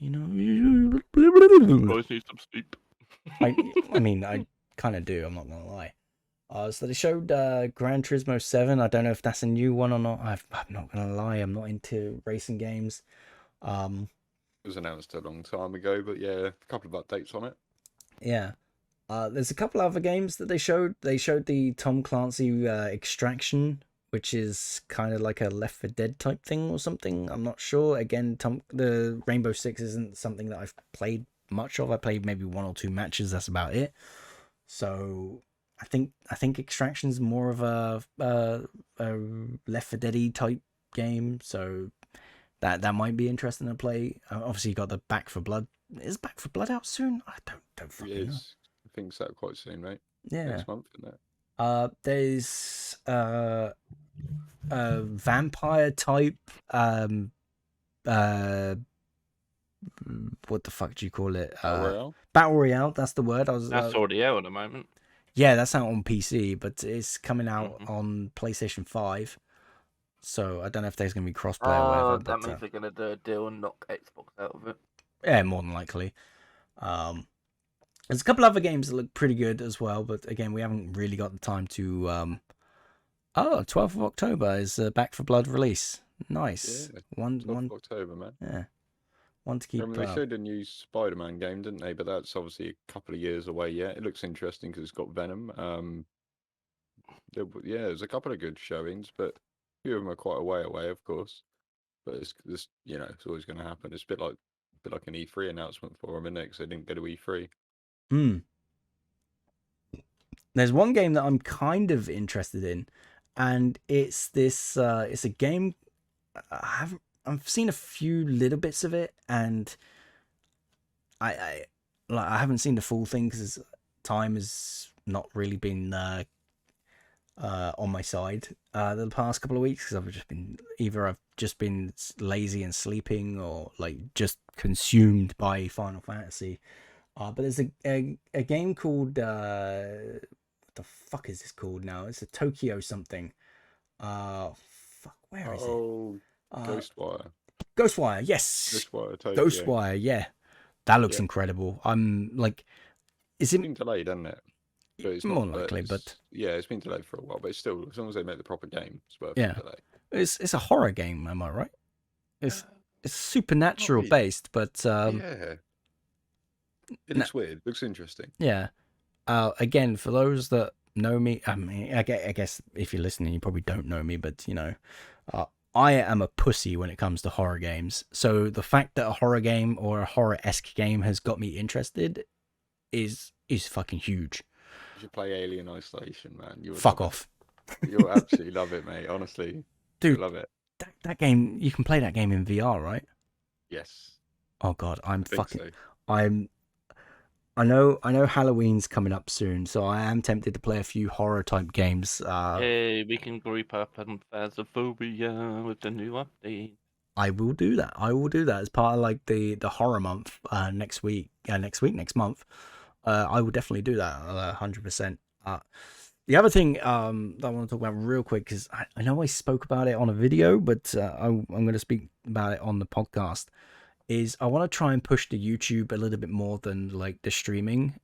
Boys need some sleep. I mean, I kind of do. I'm not gonna lie. So they showed Gran Turismo 7. I don't know if that's a new one or not. I'm not gonna lie. I'm not into racing games. It was announced a long time ago, but yeah, a couple of updates on it. Yeah. There's a couple other games that they showed. They showed the Tom Clancy Extraction, which is kind of like a Left 4 Dead type thing or something. I'm not sure. Again, the Rainbow Six isn't something that I've played much of. I played maybe 1 or 2 matches. That's about it. So I think Extraction's more of a Left 4 Dead type game, so that might be interesting to play. Obviously, you got the Back 4 Blood. Is Back 4 Blood out soon? I don't It fucking know. is. I think it's out quite soon, mate. Yeah. Next month, isn't it? There's a vampire type uh what the fuck do you call it? Royale? Battle Royale, that's the word. That's already out at the moment. Yeah, that's out on PC, but it's coming out on PlayStation 5. So I don't know if there's going to be crossplay or whatever. That But means they're going to do a deal and knock Xbox out of it. yeah, more than likely. There's a couple other games that look pretty good as well, but again, we haven't really got the time to. 12th of October is Back 4 Blood release. Nice. Yeah, One 12th of October, man. Yeah. One to keep. They showed a new Spider-Man game, didn't they? But that's obviously a couple of years away yet. It looks interesting because it's got Venom. There's a couple of good showings, but a few of them are quite a way away, of course. But it's it's always going to happen. It's a bit like an E3 announcement for them, isn't it? Because they didn't go to E3. There's one game that I'm kind of interested in, and it's this. It's a game. I've seen a few little bits of it, and I haven't seen the full thing because time has not really been on my side the past couple of weeks, because I've just been lazy and sleeping, or like just consumed by Final Fantasy. But there's a game called what the fuck is this called now? It's a Tokyo something. Fuck, where is it? Ghostwire. Ghostwire, yes. Ghostwire, yeah. That looks incredible. I'm like, is it? It's been delayed, hasn't it? But it's more not, likely, but yeah, it's been delayed for a while. But it's still, as long as they make the proper game, it's worth yeah. delay. It's a horror game, am I right? It's supernatural based, but yeah, it looks weird. Looks interesting. Yeah. Again, for those that know me, I mean, I guess if you're listening, you probably don't know me, but you know, I am a pussy when it comes to horror games. So the fact that a horror game or a horror-esque game has got me interested is fucking huge. You should play Alien Isolation, man. You fuck off. You'll absolutely love it, mate. Honestly, dude, you'll love it. That game, you can play that game in VR, right? Yes. Oh god, I know Halloween's coming up soon, so I am tempted to play a few horror type games. Hey, we can group up on Phasmophobia with the new update. I will do that. As part of like the horror month next month. I will definitely do that 100%. The other thing that I want to talk about real quick, because I know I spoke about it on a video, but I'm going to speak about it on the podcast, is I want to try and push the YouTube a little bit more than like the streaming.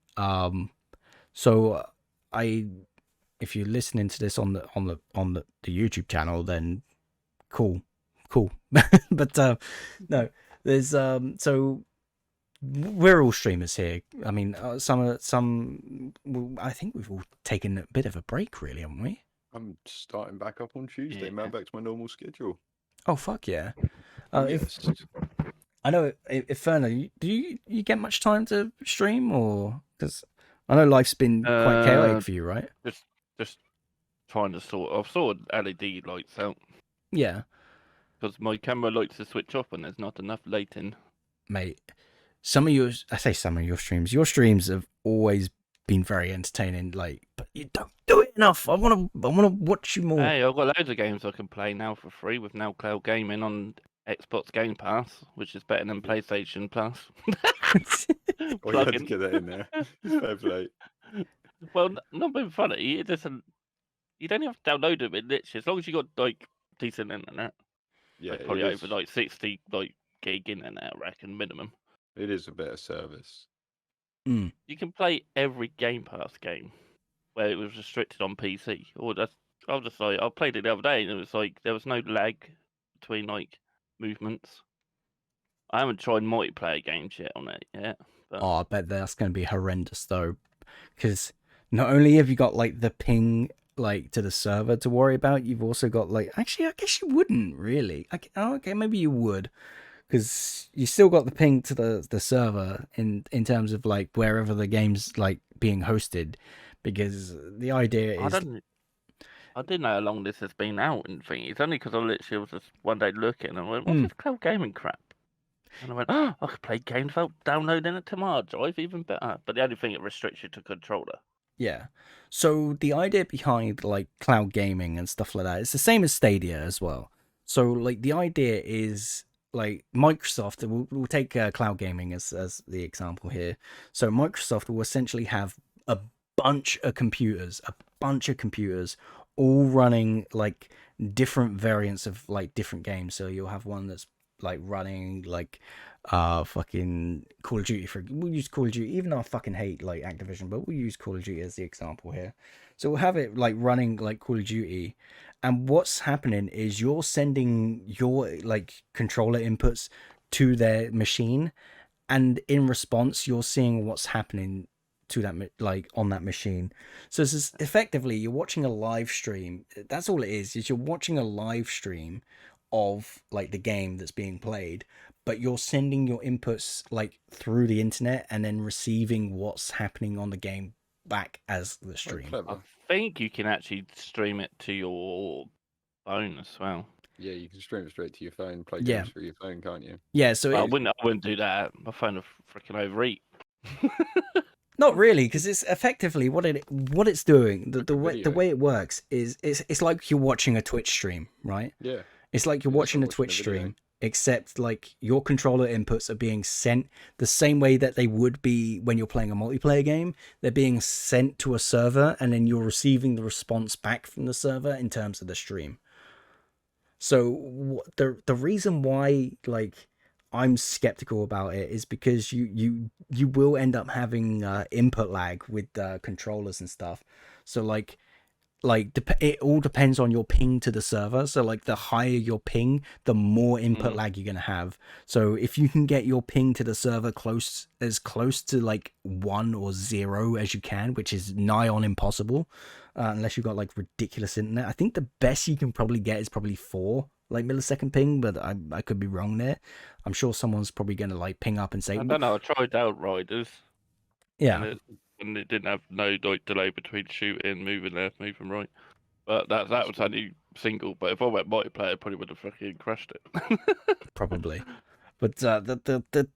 So if you're listening to this on the YouTube channel, then cool. But no, there's so we're all streamers here. I mean, some I think we've all taken a bit of a break, really, haven't we? I'm starting back up on Tuesday, man. Back to my normal schedule. Oh fuck yeah! Yes. I know, if Ferno, do you get much time to stream, or because I know life's been quite chaotic for you, right? Just trying to sort LED lights out. Yeah. Because my camera likes to switch off when there's not enough light in. Mate, some of your streams have always been very entertaining. Like, but you don't do it enough. I want to watch you more. Hey, I've got loads of games I can play now for free with Now Cloud Gaming on Xbox Game Pass, which is better than PlayStation Plus. Well, you had to get that in there. Fair play. Well, not being funny, it doesn't. You don't even have to download it. Literally, as long as you got like decent internet. Yeah, like, probably over like 60 like gig internet, I reckon, minimum. It is a better service. Mm. You can play every Game Pass game where it was restricted on PC. I played it the other day and it was like there was no lag between like movements. I haven't tried multiplayer games yet on it yet. But... Oh, I bet that's going to be horrendous though, because not only have you got like the ping like to the server to worry about, you've also got like, actually I guess you wouldn't really. Okay, maybe you would, because you still got the ping to the server in terms of like wherever the game's like being hosted, because the idea I is didn't know how long this has been out and things. It's only because I literally was just one day looking and I went, "What's this cloud gaming crap?" And I went, "Oh, I could play games without downloading it to my drive, even better." But the only thing it restricts you to controller. yeah. So the idea behind like cloud gaming and stuff like that, it's the same as Stadia as well. So like the idea is like Microsoft. We'll take cloud gaming as the example here. So Microsoft will essentially have a a bunch of computers, all running like different variants of like different games. So you'll have one that's like running like fucking Call of Duty. We'll use Call of Duty, even though I fucking hate like Activision, but we'll use Call of Duty as the example here. So we'll have it like running like Call of Duty, and what's happening is you're sending your like controller inputs to their machine, and in response you're seeing what's happening to that like on that machine. So this is effectively you're watching a live stream. That's all it is you're watching a live stream of like the game that's being played, but you're sending your inputs like through the internet and then receiving what's happening on the game back as the Oh, stream. I clever. think you can actually stream it to your phone as well. Yeah, you can stream it straight to your phone, play Yeah. games through your phone, can't you? Yeah, so Well, I wouldn't do that. My phone would freaking overeat. not really, because it's effectively what it's doing. The Like a way video. it works is it's like you're watching a Twitch stream, right? Yeah. It's like you're Yeah, it's watching a like watching a Twitch video. stream, except like your controller inputs are being sent the same way that they would be when you're playing a multiplayer game. They're being sent to a server, and then you're receiving the response back from the server in terms of the stream. So the reason why like I'm skeptical about it is because you will end up having input lag with controllers and stuff. So like it all depends on your ping to the server. So like the higher your ping, the more input lag you're gonna have. So if you can get your ping to the server close to like 1 or 0 as you can, which is nigh on impossible, unless you've got like ridiculous internet. I think the best you can probably get is probably 4 like millisecond ping, but I could be wrong there. I'm sure someone's probably gonna like ping up and say, I don't know. I tried Outriders. yeah. And it didn't have no like delay between shooting, moving left, moving right. But that was only single. But if I went multiplayer, I probably would have fucking crashed it. Probably. But the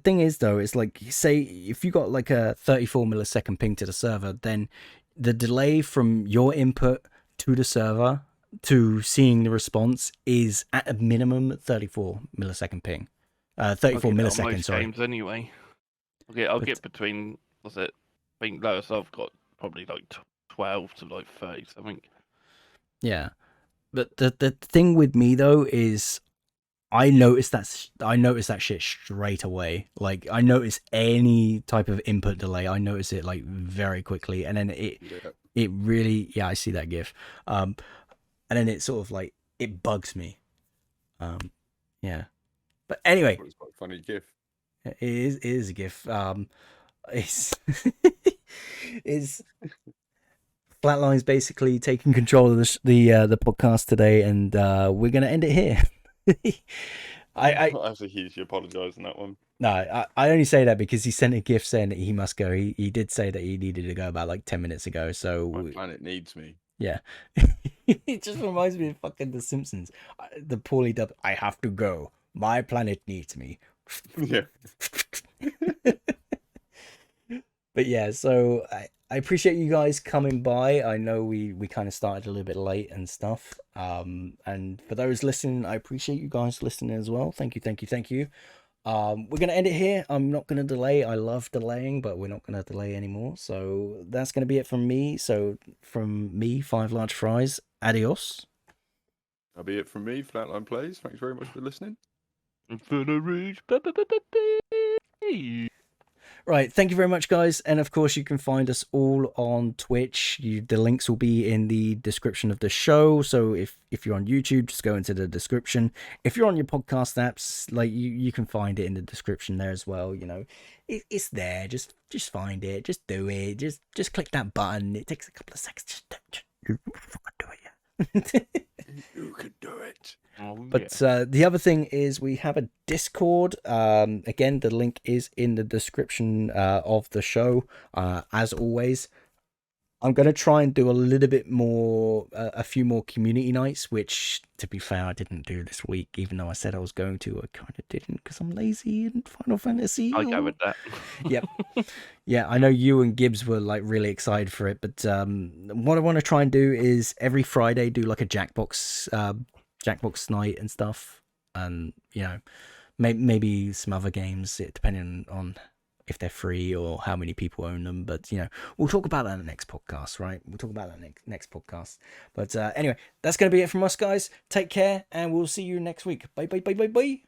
thing is though, is like say if you got like a 34 millisecond ping to the server, then the delay from your input to the server to seeing the response is at a minimum 34 millisecond ping. 34 milliseconds, sorry. Games anyway. I'll get between what's it? I think lowest I've got probably like 12 to like 30 something. Yeah. But the thing with me though is I noticed that shit straight away. Like I notice any type of input delay, I notice it like very quickly, and then it really, yeah, I see that gif. And then it sort of like it bugs me. Yeah. But anyway, It's quite a funny gif. it is a gif. It's is Flatline's basically taking control of the podcast today, and we're gonna end it here. I have to hugely apologise on that one. No, I only say that because he sent a gift saying that he must go. He did say that he needed to go about like 10 minutes ago. So My planet needs me. yeah, it just reminds me of fucking The Simpsons. The poorly dubbed, "I have to go. My planet needs me." Yeah. But yeah, so I appreciate you guys coming by. I know we kind of started a little bit late and stuff. And for those listening, I appreciate you guys listening as well. Thank you. We're gonna end it here. I'm not gonna delay. I love delaying, but we're not gonna delay anymore. So that's gonna be it from me. So from me, 5 large fries. Adios. That'll be it from me, Flatline Plays. Thanks very much for listening. Right, thank you very much, guys. And of course, you can find us all on Twitch. The links will be in the description of the show. So if you're on YouTube, just go into the description. If you're on your podcast apps, like you can find it in the description there as well. You know, it's there. Just find it. Just do it. Just click that button. It takes a couple of seconds. Just do it. You can do it. But the other thing is we have a Discord. Again, the link is in the description of the show, as always. I'm gonna try and do a little bit more, a few more community nights. Which, to be fair, I didn't do this week, even though I said I was going to. I kind of didn't because I'm lazy in Final Fantasy. I go with that. Yep. Yeah, I know you and Gibbs were like really excited for it, but what I want to try and do is every Friday do like a Jackbox night and stuff, and maybe some other games depending on if they're free or how many people own them. But we'll talk about that in the next podcast, right? We'll talk about that next podcast. But anyway, that's going to be it from us, guys. Take care, and we'll see you next week. Bye, bye, bye, bye, bye.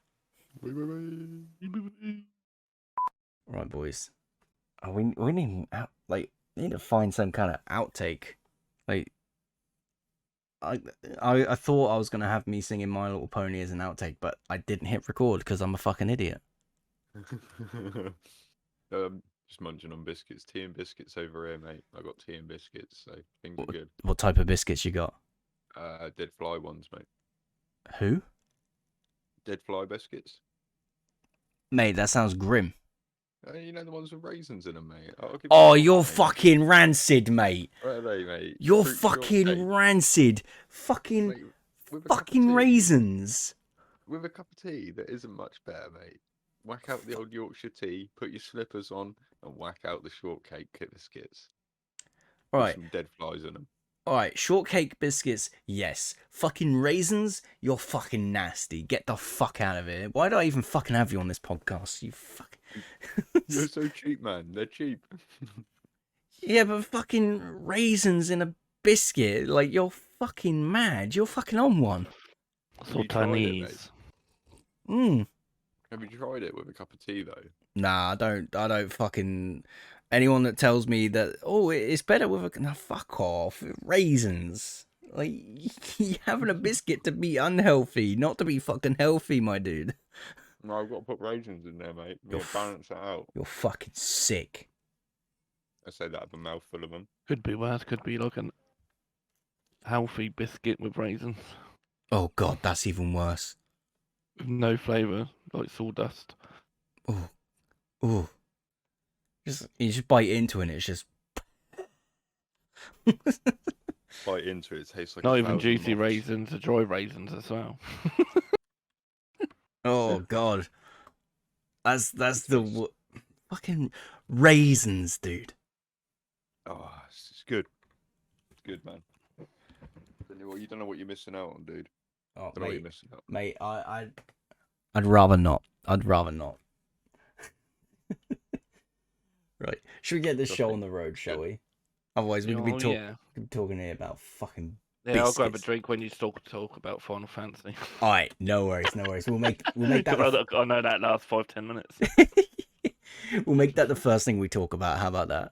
Right, boys. Oh, we need need to find some kind of outtake. Like, I thought I was gonna have me singing My Little Pony as an outtake, but I didn't hit record because I'm a fucking idiot. Just munching on biscuits. Tea and biscuits over here, mate. I got tea and biscuits, so things are good. What type of biscuits you got? Dead fly ones, mate. Who? Dead fly biscuits. Mate, that sounds grim. You know the ones with raisins in them, mate. Oh, you're fucking rancid, mate. Where are they, mate? You're fucking rancid. Fucking raisins. With a cup of tea that isn't much better, mate. Whack out the old Yorkshire tea, put your slippers on, and whack out the shortcake biscuits. All with right. some dead flies in them. All right, shortcake biscuits, yes. Fucking raisins, you're fucking nasty. Get the fuck out of here. Why do I even fucking have you on this podcast? You fucking... You're so cheap, man. They're cheap. Yeah, but fucking raisins in a biscuit, like, you're fucking mad. You're fucking on one. So Chinese. Have you tried it with a cup of tea, though? Nah, I don't fucking... Anyone that tells me that, oh, it's better with a... No, fuck off. Raisins. Like, you're having a biscuit to be unhealthy, not to be fucking healthy, my dude. No, I've got to put raisins in there, mate. Balance that out. You're fucking sick. I say that with a mouthful of them. Could be worse. Could be like a healthy biscuit with raisins. Oh, God, that's even worse. With no flavour, like sawdust. Oh. Ooh. You just bite into it and it's just... Bite into it, it tastes like... Not even juicy raisins, the dry raisins as well. Oh, God. That's the... Fucking raisins, dude. Oh, it's good. It's good, man. You don't know what you're missing out on, dude. Oh, don't know what you're missing out on. Mate, I'd rather not. I'd rather not. Right. Should we get this show on the road, shall we? Otherwise, we could be talking here about fucking biscuits. I'll grab a drink when you talk about Final Fantasy. All right, no worries. We'll make that. I know that lasts 5-10 minutes. We'll make that the first thing we talk about. How about that?